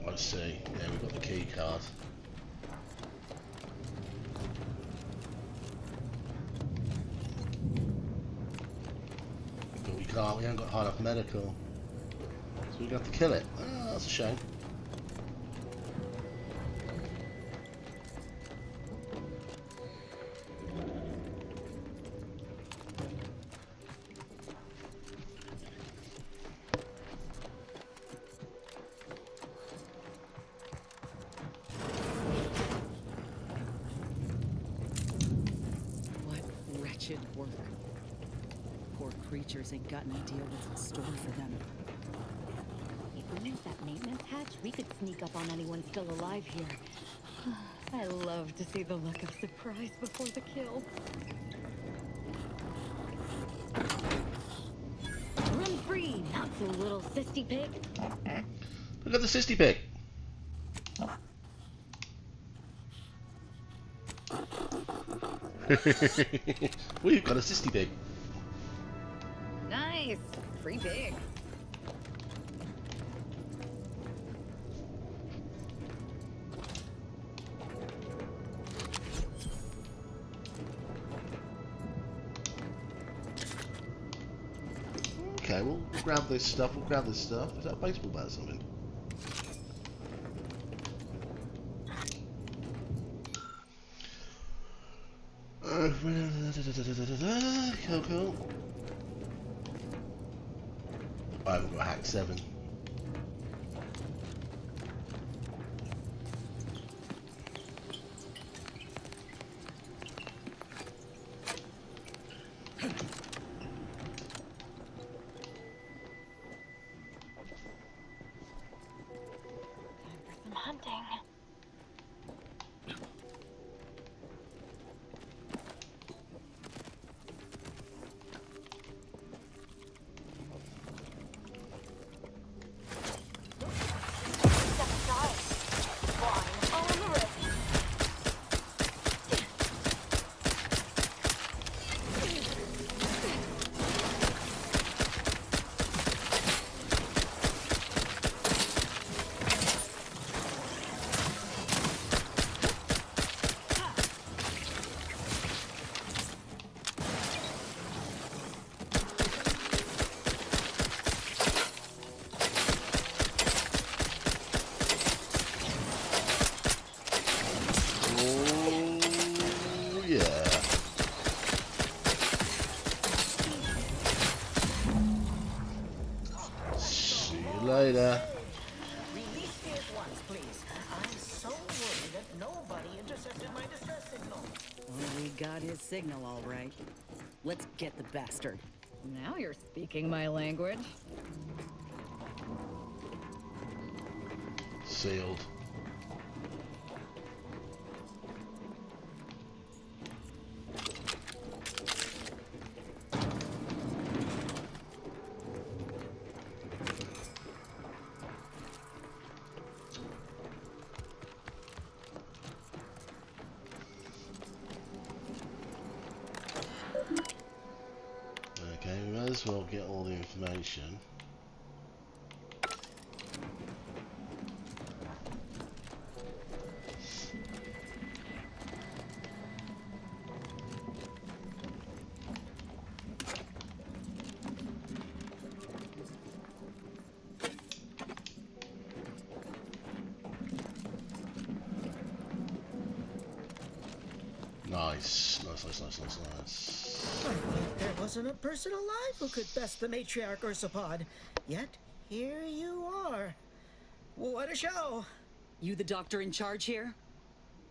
[SPEAKER 1] Let's see. Yeah, we've got the key card. But we can't. We haven't got high enough medical, so we're gonna have to kill it. Oh, that's a shame.
[SPEAKER 14] Work. Poor creatures ain't got an idea what's in store for them.
[SPEAKER 4] If we use that maintenance hatch, we could sneak up on anyone still alive here. I love to see the look of surprise before the kill. Run free, not so little sissy pig.
[SPEAKER 1] Look at the sissy pig. We've got a sisty pig.
[SPEAKER 4] Nice. Free pig.
[SPEAKER 1] Okay, we'll grab this stuff. We'll grab this stuff. Is that a baseball bat or something? Cool. I haven't got hack 7.
[SPEAKER 22] Some hunting.
[SPEAKER 1] Later.
[SPEAKER 2] Release me at once, please. I'm so worried that nobody intercepted my distress signal.
[SPEAKER 14] Well, we got his signal all right. Let's get the bastard.
[SPEAKER 4] Now you're speaking my language.
[SPEAKER 1] Sealed. Okay, we might as well get all the information. Nice.
[SPEAKER 2] There wasn't a person alive who could best the matriarch Ursapod. Yet, here you are. What a show!
[SPEAKER 14] You the doctor in charge here?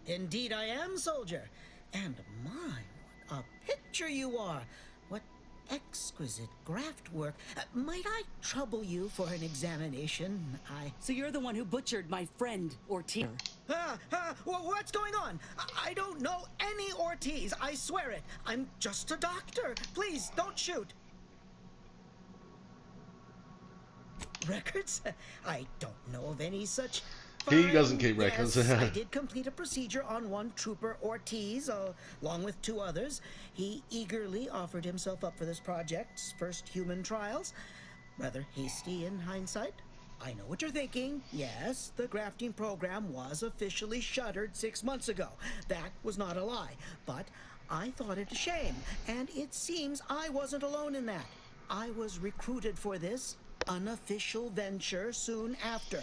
[SPEAKER 2] Indeed I am, soldier. And my, what a picture you are! What exquisite graft work. Might I trouble you for an examination?
[SPEAKER 14] So you're the one who butchered my friend, Ortiz?
[SPEAKER 2] What's going on? I don't know any Ortiz, I swear it. I'm just a doctor. Please, don't shoot. Records? I don't know of any such.
[SPEAKER 1] He doesn't keep records.
[SPEAKER 2] Yes, I did complete a procedure on one Trooper Ortiz, along with 2 others. He eagerly offered himself up for this project's first human trials. Rather hasty in hindsight. I know what you're thinking. Yes, the grafting program was officially shuttered 6 months ago. That was not a lie. But I thought it a shame, and it seems I wasn't alone in that. I was recruited for this unofficial venture soon after.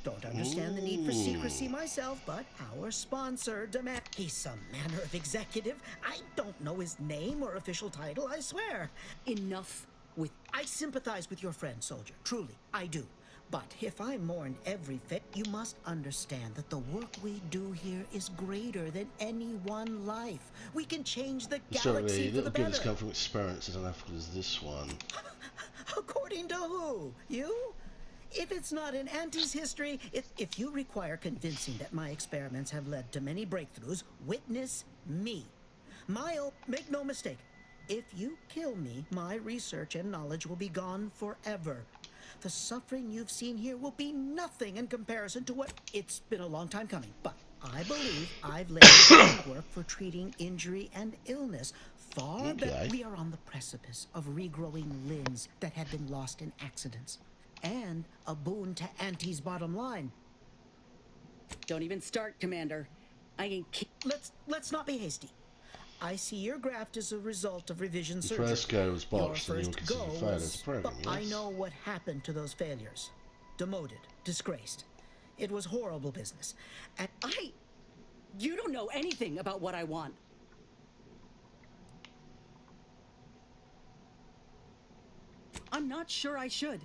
[SPEAKER 2] Don't understand the need for secrecy myself, but our sponsor demand. He's some manner of executive. I don't know his name or official title, I swear.
[SPEAKER 14] Enough with...
[SPEAKER 2] I sympathize with your friend, soldier. Truly, I do. But if I mourn every fate, you must understand that the work we do here is greater than any one life. We can change the galaxy
[SPEAKER 1] Certainly,
[SPEAKER 2] for
[SPEAKER 1] little
[SPEAKER 2] the
[SPEAKER 1] good has
[SPEAKER 2] better.
[SPEAKER 1] come from experience as unethical as this one.
[SPEAKER 2] According to who? You? If it's not in Auntie's history, if you require convincing that my experiments have led to many breakthroughs, witness me. Make no mistake, if you kill me, my research and knowledge will be gone forever. The suffering you've seen here will be nothing in comparison to what... It's been a long time coming, but
[SPEAKER 3] I believe I've laid the groundwork for treating injury and illness far better. We are on the precipice of regrowing limbs that had been lost in accidents, and a boon to Auntie's bottom line.
[SPEAKER 14] Don't even start, Commander. I ain't.
[SPEAKER 3] Let's not be hasty. I see your graft is a result of revision
[SPEAKER 1] The
[SPEAKER 3] surgery.
[SPEAKER 1] first go was
[SPEAKER 3] Your
[SPEAKER 1] botched and you
[SPEAKER 3] first
[SPEAKER 1] were
[SPEAKER 3] go
[SPEAKER 1] considered failed as
[SPEAKER 3] was,
[SPEAKER 1] a program,
[SPEAKER 3] but I
[SPEAKER 1] yes?
[SPEAKER 3] know what happened to those failures. Demoted, disgraced. It was horrible business. And
[SPEAKER 14] You don't know anything about what I want. I'm not sure I should.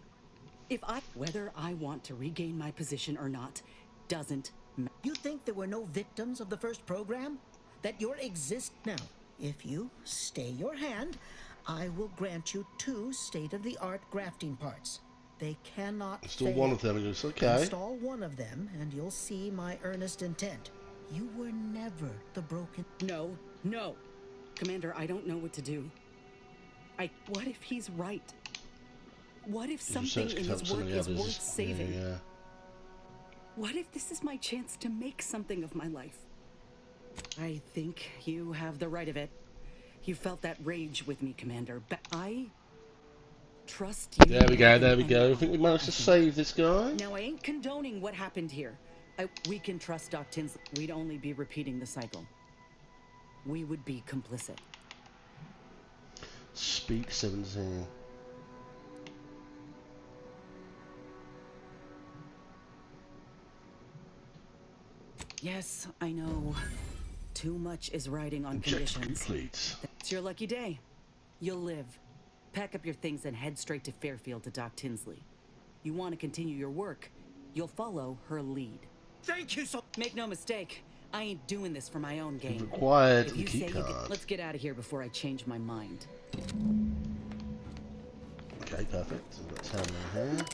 [SPEAKER 14] Whether I want to regain my position or not, doesn't matter.
[SPEAKER 3] You think there were no victims of the first program? That your exist now? If you stay your hand, I will grant you 2 state-of-the-art grafting parts. They cannot
[SPEAKER 1] Install
[SPEAKER 3] fail.
[SPEAKER 1] one of them and it's okay.
[SPEAKER 3] Install one of them, and you'll see my earnest intent. You were never the broken...
[SPEAKER 14] No. Commander, I don't know what to do. What if he's right? What if something in his work is worth saving?
[SPEAKER 1] Yeah.
[SPEAKER 14] What if this is my chance to make something of my life? I think you have the right of it. You felt that rage with me, Commander, but I trust you.
[SPEAKER 1] There we go. I think we managed to save this guy.
[SPEAKER 14] Now, I ain't condoning what happened here. We can trust Doc Tinsley. We'd only be repeating the cycle. We would be complicit.
[SPEAKER 1] Speak 17.
[SPEAKER 14] Yes, I know. Too much is riding on conditions.
[SPEAKER 1] Complete.
[SPEAKER 14] It's your lucky day. You'll live. Pack up your things and head straight to Fairfield to Doc Tinsley. You want to continue your work, you'll follow her lead.
[SPEAKER 3] Thank you so...
[SPEAKER 14] Make no mistake, I ain't doing this for my own gain.
[SPEAKER 1] You've acquired
[SPEAKER 14] If you
[SPEAKER 1] the
[SPEAKER 14] say
[SPEAKER 1] key
[SPEAKER 14] you
[SPEAKER 1] card.
[SPEAKER 14] let's get out of here before I change my mind.
[SPEAKER 1] Okay, perfect. So we've got terminal here.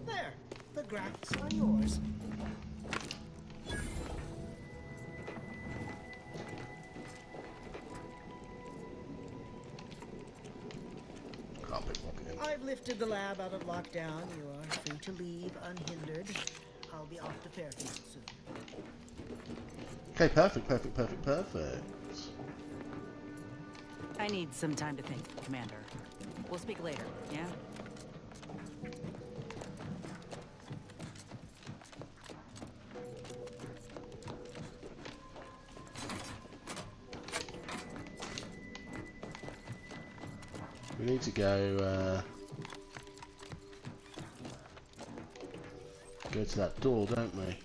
[SPEAKER 3] There. The grafts are yours. I've lifted the lab out of lockdown. You are free to leave unhindered. I'll be off to Fairfield soon.
[SPEAKER 1] Okay, perfect.
[SPEAKER 14] I need some time to think, Commander. We'll speak later, yeah?
[SPEAKER 1] We need to go to that door, don't we?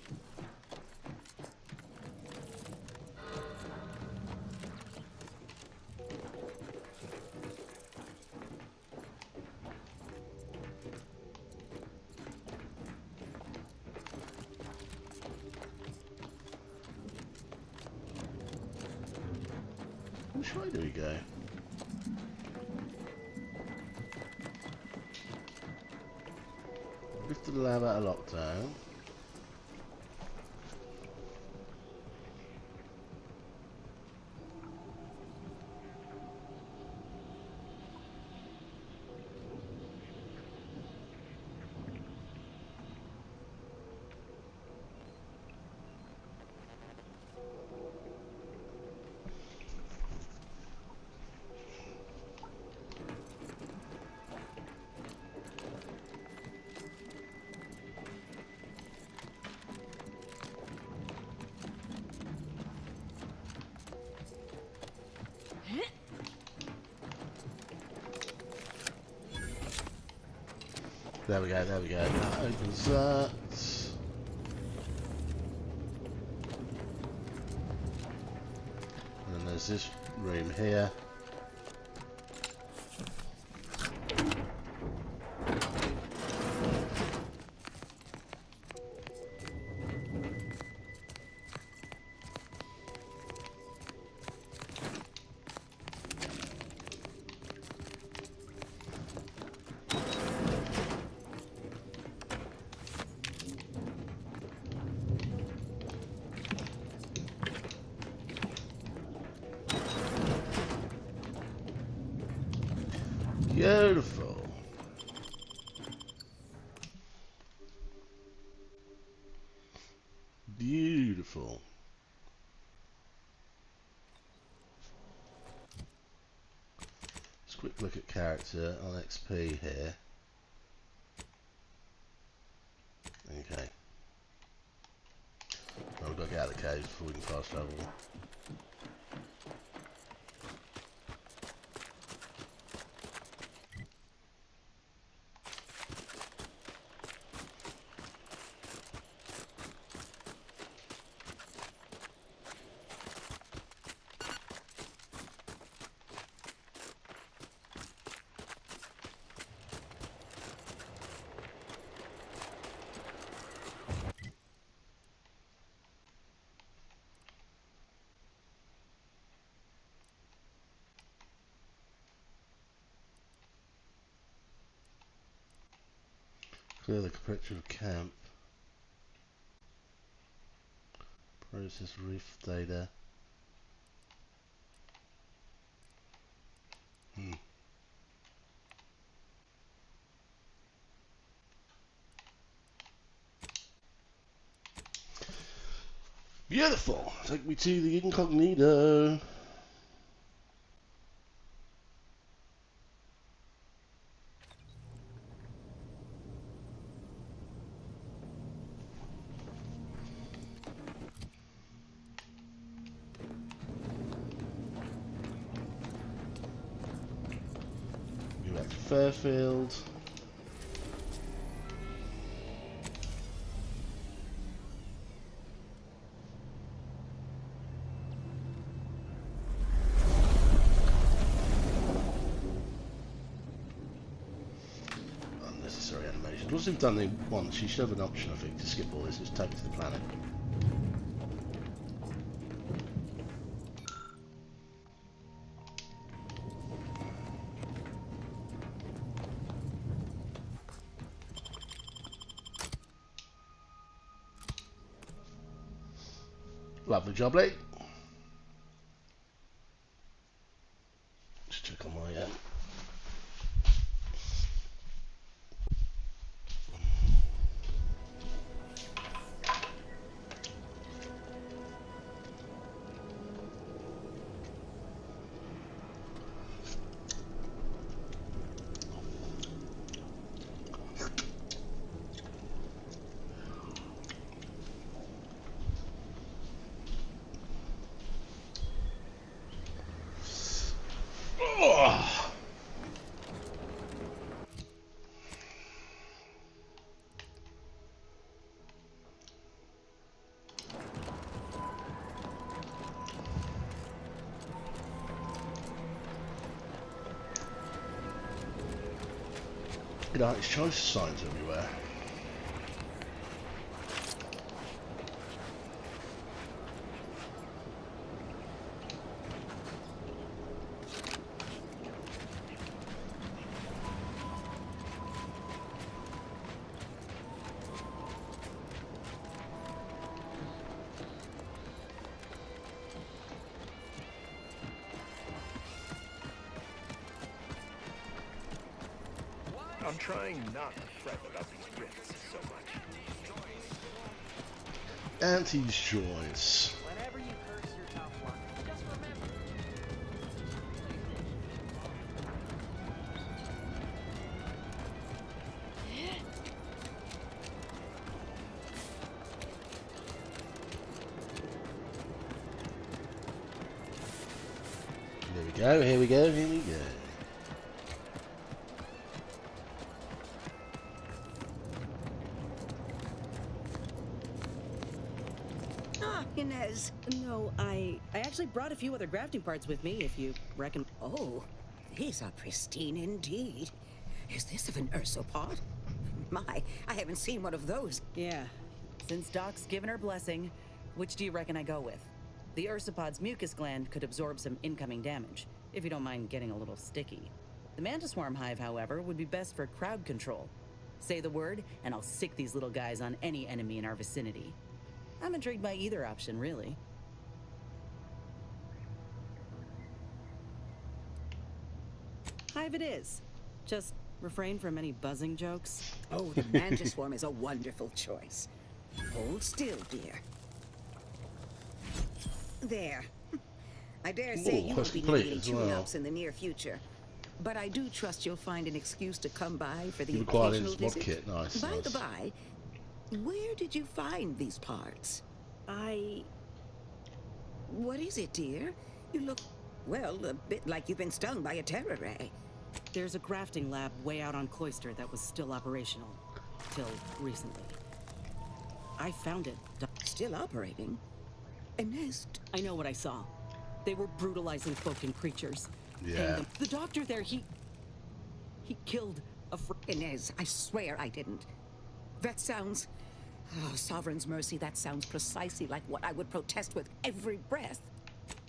[SPEAKER 1] Which way do we go? Lifted the lab out of lockdown. There we go. That opens that. And then there's this room here. Beautiful. Beautiful. Let's quick look at character on XP here. Okay. Well, we've got to get out of the cave before we can fast travel. Clear the Perpetual Camp. Process rift data. Beautiful! Take me to the incognito. Go back to Fairfield. Unnecessary animation. Once we've done it once, you should have an option, I think, to skip all this. Just take it to the planet. Lovely job, Lee. Just check on my Artist choice signs everywhere.
[SPEAKER 21] I'm trying not to fret about these rifts so much.
[SPEAKER 1] Auntie's choice.
[SPEAKER 22] Whenever you curse your tough luck, just remember.
[SPEAKER 1] Here we go, here we go, here we go.
[SPEAKER 14] Inez, no, I actually brought a few other grafting parts with me, if you reckon.
[SPEAKER 3] Oh, these are pristine indeed. Is this of an ursopod? My, I haven't seen one of those.
[SPEAKER 14] Yeah. Since Doc's given her blessing, which do you reckon I go with? The ursopod's mucus gland could absorb some incoming damage, if you don't mind getting a little sticky. The mantis swarm hive, however, would be best for crowd control. Say the word, and I'll sick these little guys on any enemy in our vicinity. I'm intrigued by either option, really. Hive it is. Just refrain from any buzzing jokes.
[SPEAKER 10] Oh, the mantis form is a wonderful choice. Hold still, dear. There. I dare say you won't be needing any tune-ups in the near future. But I do trust you'll find an excuse to come by for the occasional visit.
[SPEAKER 1] Kit. Nice,
[SPEAKER 10] By
[SPEAKER 1] nice.
[SPEAKER 10] the by, where did you find these parts? What is it, dear? You look, well, a bit like you've been stung by a terror ray.
[SPEAKER 14] There's a grafting lab way out on Cloister that was still operational. Till recently. I found it.
[SPEAKER 10] Still operating? A nest?
[SPEAKER 14] I know what I saw. They were brutalizing folk and creatures.
[SPEAKER 1] Yeah.
[SPEAKER 14] And the doctor there, he killed a
[SPEAKER 10] Inez, I swear I didn't. That sounds... Oh, Sovereign's mercy, that sounds precisely like what I would protest with every breath.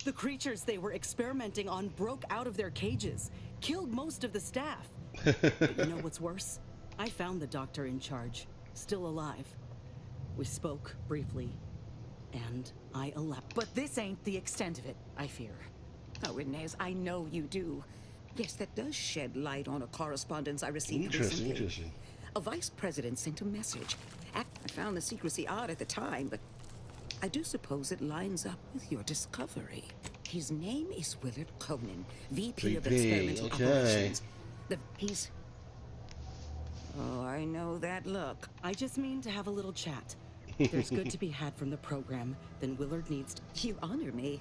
[SPEAKER 14] The creatures they were experimenting on broke out of their cages, killed most of the staff. But you know what's worse? I found the doctor in charge, still alive. We spoke briefly, and I allowed...
[SPEAKER 10] But this ain't the extent of it,
[SPEAKER 14] I fear.
[SPEAKER 10] Oh, Inez, I know you do. Yes, that does shed light on a correspondence I received recently.
[SPEAKER 1] Interesting.
[SPEAKER 10] A vice president sent a message. I found the secrecy odd at the time, but I do suppose it lines up with your discovery. His name is Willard Conan, VP of Experimental Operations. He's... Oh, I know that look.
[SPEAKER 14] I just mean to have a little chat. There's good to be had from the program, then Willard needs to...
[SPEAKER 10] You honor me.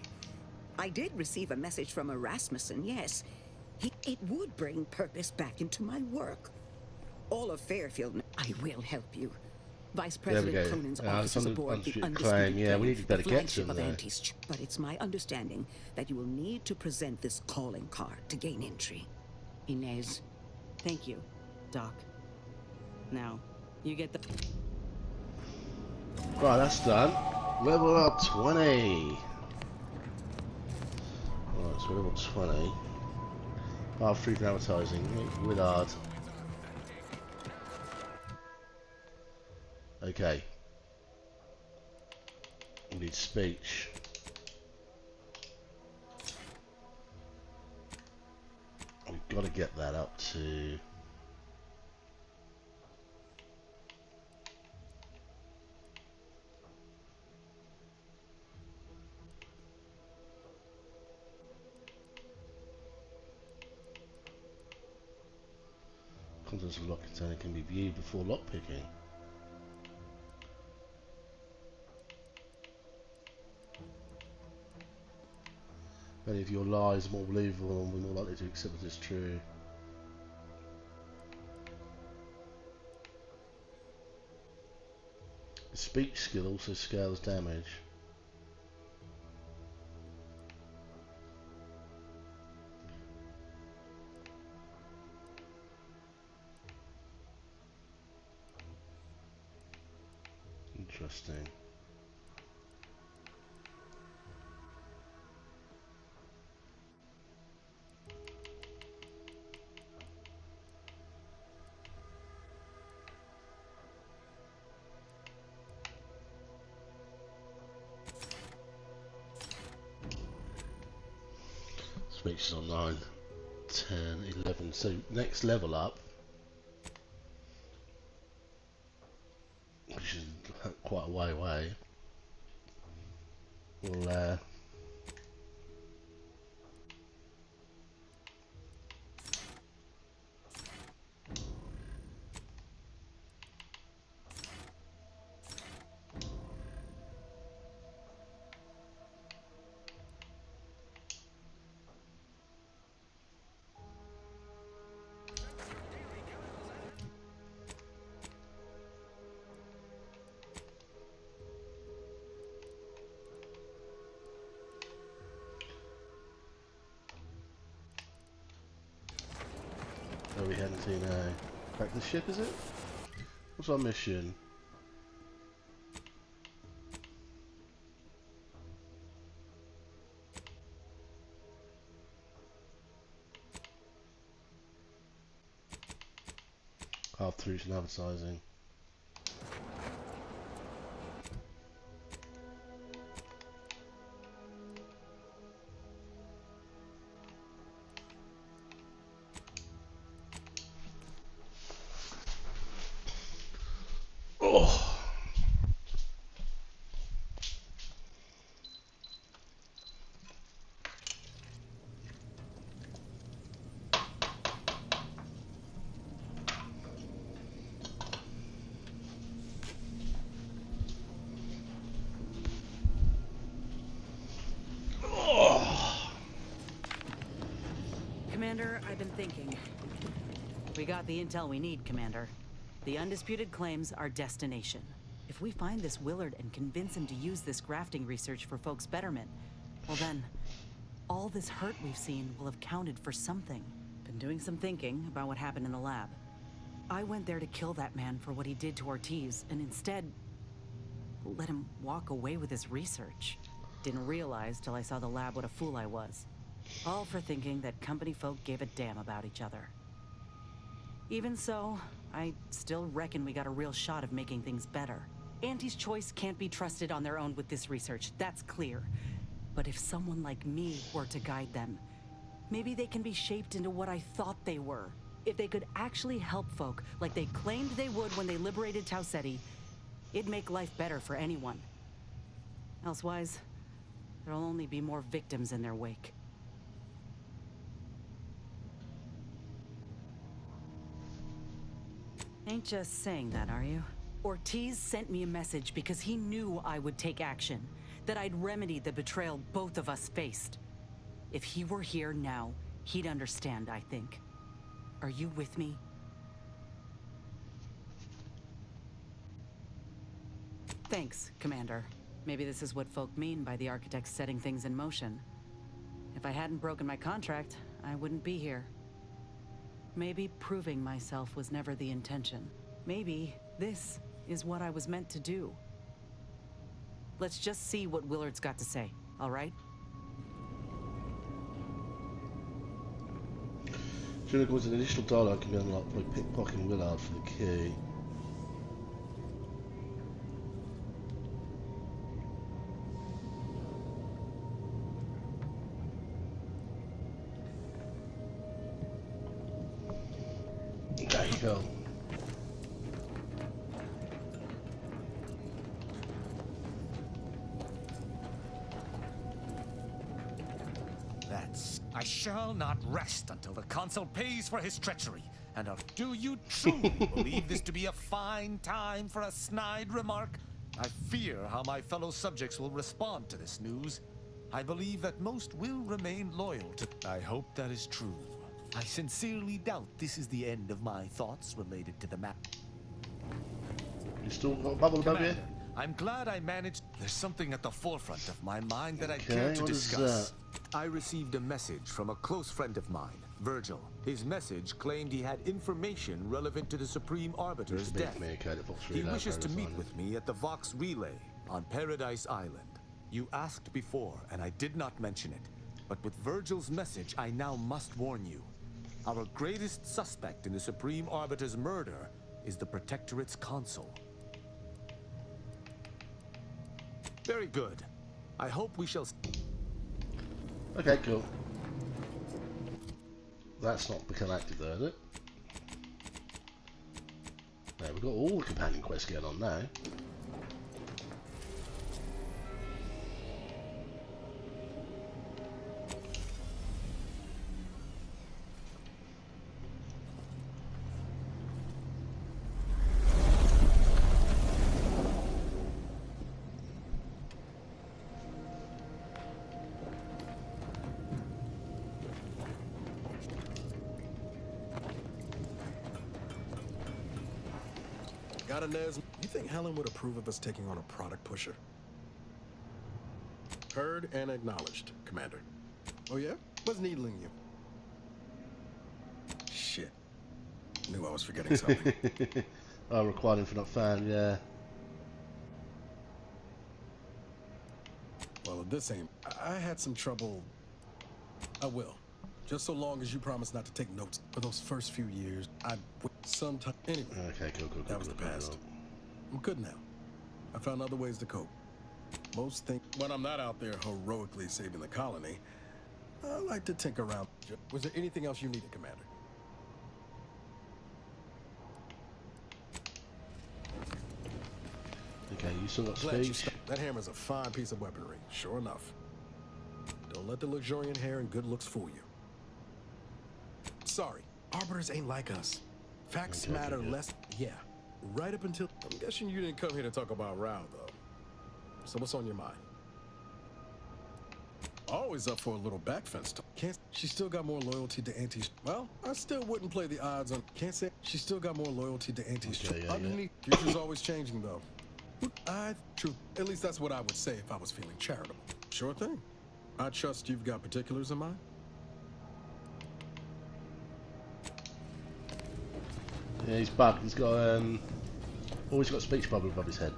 [SPEAKER 10] I did receive a message from Erasmussen, yes. It would bring purpose back into my work. All of Fairfield, I will help you. Vice President Conan's office is aboard the undisputed
[SPEAKER 1] yeah, we need to better get to them.
[SPEAKER 10] But it's my understanding that you will need to present this calling card to gain entry. Inez.
[SPEAKER 14] Thank you, Doc. Now, you get the...
[SPEAKER 1] Right, that's done. Level up 20. Right, so level 20. Free for advertising. Willard. Okay. We need speech. We've got to get that up to... Contents of lock container can be viewed before lockpicking. Many of your lies are more believable and we're more likely to accept it as true. The speech skill also scales damage. Interesting. Speech is on 9, 10, 11. So next level up, which is quite a way away, we'll where we heading to now? Back to the ship, is it? What's our mission? Half through some advertising. Oh.
[SPEAKER 14] Commander, I've been thinking. We got the intel we need, Commander. The Undisputed claims our destination. If we find this Willard and convince him to use this grafting research for folks' betterment, well then, all this hurt we've seen will have counted for something. Been doing some thinking about what happened in the lab. I went there to kill that man for what he did to Ortiz, and instead, let him walk away with his research. Didn't realize till I saw the lab what a fool I was. All for thinking that company folk gave a damn about each other. Even so, I still reckon we got a real shot of making things better. Auntie's Choice can't be trusted on their own with this research, that's clear. But if someone like me were to guide them, maybe they can be shaped into what I thought they were. If they could actually help folk like they claimed they would when they liberated Tau Ceti, it'd make life better for anyone. Elsewise, there'll only be more victims in their wake. Ain't just saying that, are you? Ortiz sent me a message because he knew I would take action, that I'd remedy the betrayal both of us faced. If he were here now, he'd understand, I think. Are you with me? Thanks, Commander. Maybe this is what folk mean by the architects setting things in motion. If I hadn't broken my contract, I wouldn't be here. Maybe proving myself was never the intention. Maybe this is what I was meant to do. Let's just see what Willard's got to say, all right?
[SPEAKER 1] During the course of an additional dialogue can be unlocked by pickpocketing Willard for the key. There you go.
[SPEAKER 11] I shall not rest until the consul pays for his treachery. And do you truly believe this to be a fine time for a snide remark? I fear how my fellow subjects will respond to this news. I believe that most will remain loyal to... I hope that is true. I sincerely doubt this is the end of my thoughts related to the map.
[SPEAKER 1] You still got bubble above you?
[SPEAKER 11] I'm glad I managed. There's something at the forefront of my mind that I care to
[SPEAKER 1] what
[SPEAKER 11] discuss.
[SPEAKER 1] is that?
[SPEAKER 11] I received a message from a close friend of mine, Virgil. His message claimed he had information relevant to the Supreme Arbiter's death. He wishes to meet with me at the Vox Relay on Paradise Island. You asked before, and I did not mention it. But with Virgil's message, I now must warn you. Our greatest suspect in the Supreme Arbiter's murder is the Protectorate's consul. Very good. I hope we shall...
[SPEAKER 1] Okay, cool. That's not become active though, is it? No, we've got all the companion quests going on now.
[SPEAKER 12] Got Inez. You think Helen would approve of us taking on a product pusher? Heard and acknowledged, Commander. Oh yeah? What's needling you? Shit. Knew I was forgetting something.
[SPEAKER 1] Oh, required infinite fan, yeah.
[SPEAKER 12] Well, if this ain't... I had some trouble... I will. Just so long as you promise not to take notes. For those first few years, sometime... Anyway,
[SPEAKER 1] okay, cool.
[SPEAKER 12] That was the past. I'm good now. I found other ways to cope. Most things... When I'm not out there heroically saving the colony, I like to tinker around. Was there anything else you needed, Commander?
[SPEAKER 1] Okay, you still got
[SPEAKER 12] Glad
[SPEAKER 1] speed.
[SPEAKER 12] that hammer's a fine piece of weaponry, sure enough. Don't let the luxuriant hair and good looks fool you. Sorry, Arbiters ain't like us. Facts matter less. Yeah, right up until... I'm guessing you didn't come here to talk about Rao, though. So what's on your mind? Always up for a little backfence talk. Can't... She still got more loyalty to Auntie... Well, I still wouldn't play the odds on... Can't say... She still got more loyalty to Auntie's... Underneath... Future's always changing, though. True. At least that's what I would say if I was feeling charitable. Sure thing. I trust you've got particulars in mind.
[SPEAKER 1] Yeah, he's bugged. He's got always got a speech bubble above his head.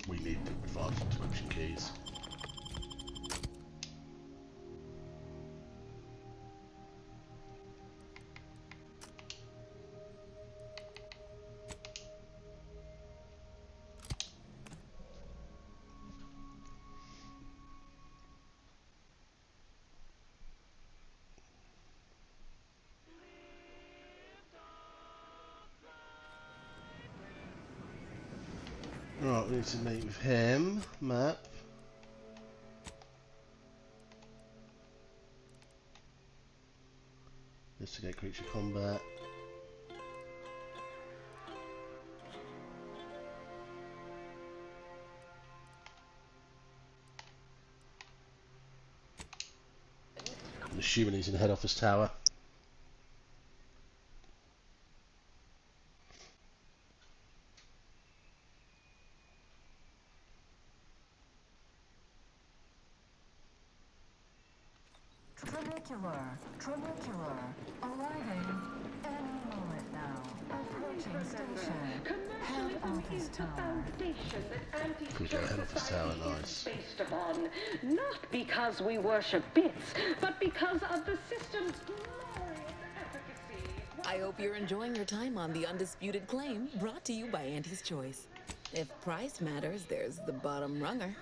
[SPEAKER 1] We need advanced encryption keys. Right, we need to meet with him. Map. Investigate creature combat. I'm assuming he's in the head office tower.
[SPEAKER 15] Trinicular, arriving any moment now. Approaching station. Head office tower.
[SPEAKER 1] Could go head office tower, nice.
[SPEAKER 19] Based upon, not because we worship bits, but because of the system's glorious efficacy.
[SPEAKER 20] I hope you're enjoying your time on The Undisputed Claim, brought to you by Auntie's Choice. If price matters, there's the bottom runger.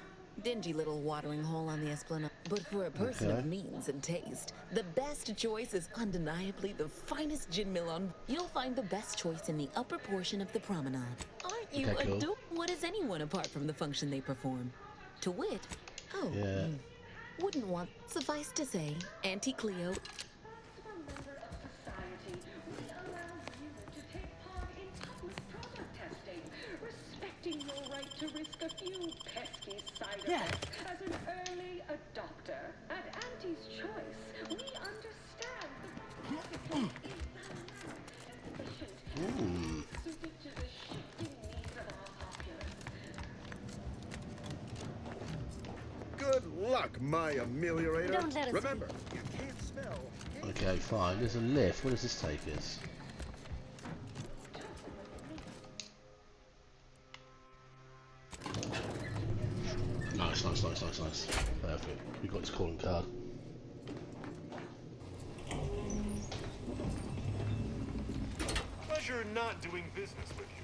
[SPEAKER 20] Dingy little watering hole on the Esplanade. But for a person of means and taste, the best choice is undeniably the finest gin mill on. You'll find the best choice in the upper portion of the promenade. Aren't you adorable? What is anyone apart from the function they perform? To wit, wouldn't want. Suffice to say, Auntie Cleo.
[SPEAKER 19] Your right to risk a few pesky side effects as an early adopter. At Auntie's Choice, we understand the suited to the shifting needs of our populace.
[SPEAKER 16] Good luck, my ameliorator.
[SPEAKER 17] Don't let us
[SPEAKER 16] Remember, you can't smell.
[SPEAKER 1] Okay, fine. There's a lift. Where does this take us? Nice. Perfect. We got his calling card.
[SPEAKER 7] Pleasure not doing business with you.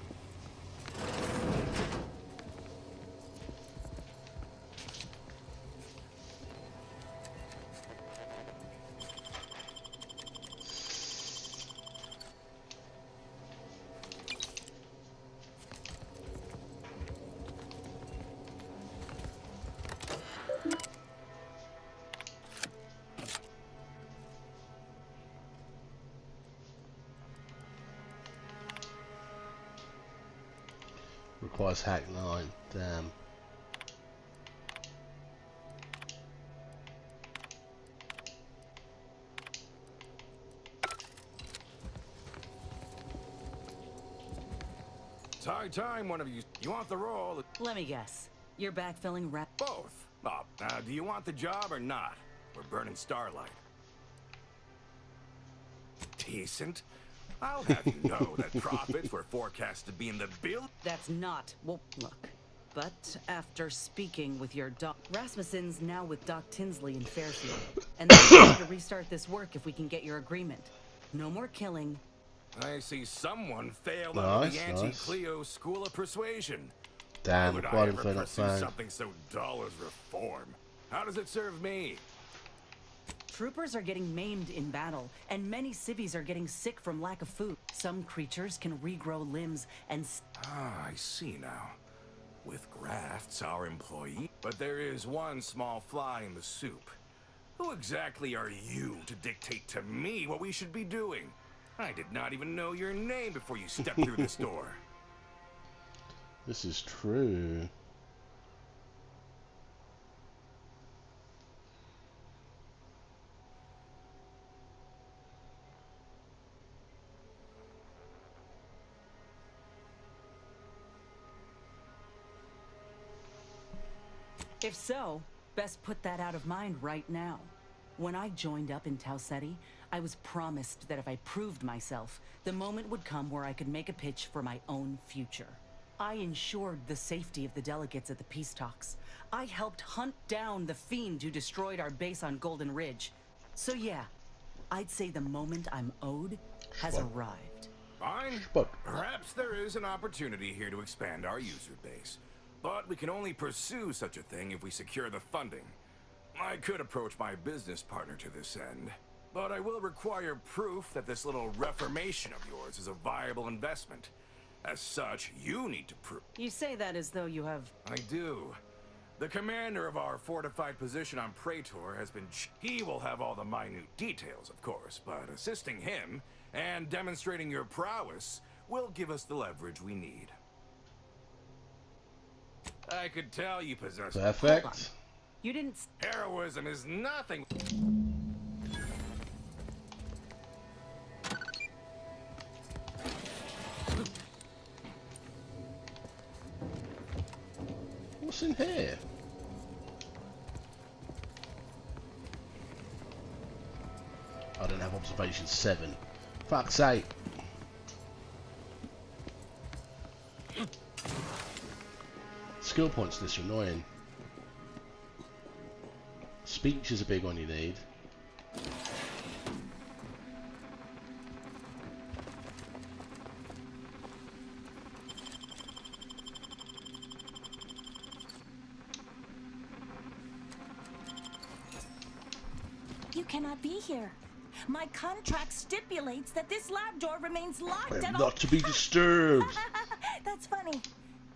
[SPEAKER 1] Requires hack 9. Damn.
[SPEAKER 13] It's high time one of you want the role.
[SPEAKER 14] Let me guess. You're backfilling
[SPEAKER 13] Both. Do you want the job or not? We're burning Starlight. Decent. I'll have you know that profits were forecast to be in the bill.
[SPEAKER 14] That's not. Well, look. But after speaking with your doc, Rasmussen's now with Doc Tinsley in Fairfield, and they're going to restart this work if we can get your agreement. No more killing.
[SPEAKER 13] I see someone failed out of the anti-Cleo School of Persuasion.
[SPEAKER 1] Damn,
[SPEAKER 13] would I ever pursue something so dull as reform? How does it serve me?
[SPEAKER 14] Troopers are getting maimed in battle, and many civvies are getting sick from lack of food. Some creatures can regrow limbs and...
[SPEAKER 13] Ah, I see now. With grafts, our employee... But there is one small fly in the soup. Who exactly are you to dictate to me what we should be doing? I did not even know your name before you stepped through this door.
[SPEAKER 1] This is true.
[SPEAKER 14] If so, best put that out of mind right now. When I joined up in Tau Ceti, I was promised that if I proved myself, the moment would come where I could make a pitch for my own future. I ensured the safety of the delegates at the peace talks. I helped hunt down the fiend who destroyed our base on Golden Ridge. So yeah, I'd say the moment I'm owed has arrived.
[SPEAKER 13] Fine. Perhaps there is an opportunity here to expand our user base. But we can only pursue such a thing if we secure the funding. I could approach my business partner to this end, but I will require proof that this little reformation of yours is a viable investment. As such, you need to prove...
[SPEAKER 14] You say that as though you have...
[SPEAKER 13] I do. The commander of our fortified position on Praetor has been... He will have all the minute details, of course, but assisting him and demonstrating your prowess will give us the leverage we need. I could tell you possess...
[SPEAKER 1] Perfect.
[SPEAKER 14] You didn't...
[SPEAKER 13] Heroism is nothing...
[SPEAKER 1] What's in here? I don't have observation 7. Fuck's sake. Skill points this are annoying. Speech is a big one you need.
[SPEAKER 6] You cannot be here. My contract stipulates that this lab door remains locked
[SPEAKER 1] I am
[SPEAKER 6] at
[SPEAKER 1] not to be disturbed.
[SPEAKER 6] That's funny.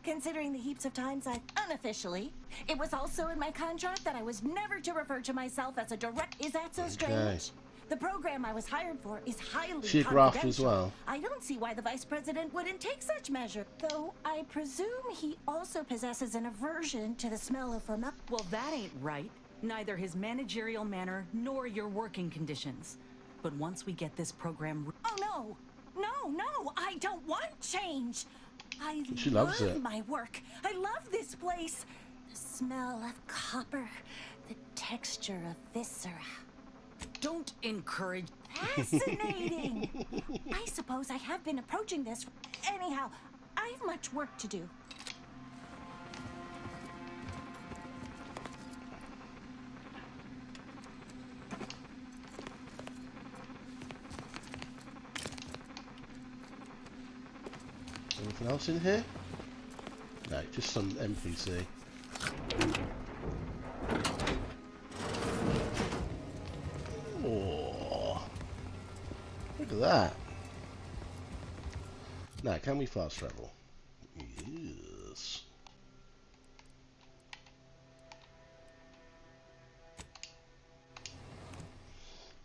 [SPEAKER 6] Considering the heaps of times I unofficially, it was also in my contract that I was never to refer to myself as a direct. Is that so strange? The program I was hired for is highly
[SPEAKER 1] She
[SPEAKER 6] confidential.
[SPEAKER 1] graft as well.
[SPEAKER 6] I don't see why the vice president wouldn't take such measure. Though I presume he also possesses an aversion to the smell of formaldehyde.
[SPEAKER 14] Well, that ain't right. Neither his managerial manner nor your working conditions. But once we get this program...
[SPEAKER 6] Oh, no! No, no! I don't want change!
[SPEAKER 1] She loves
[SPEAKER 6] love
[SPEAKER 1] it.
[SPEAKER 6] my work. I love this place. The smell of copper, the texture of viscera.
[SPEAKER 14] Don't encourage...
[SPEAKER 6] Fascinating! I suppose I have been approaching this. Anyhow, I have much work to do.
[SPEAKER 1] Anything else in here? No, just some NPC. Oh, look at that. Now, can we fast travel? Yes.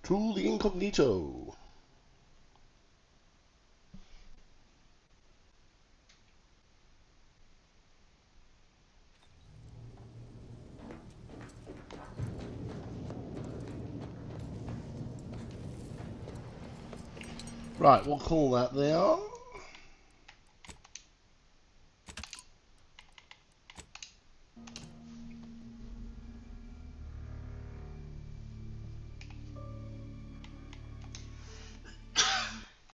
[SPEAKER 1] To the incognito. Right, we'll call that there.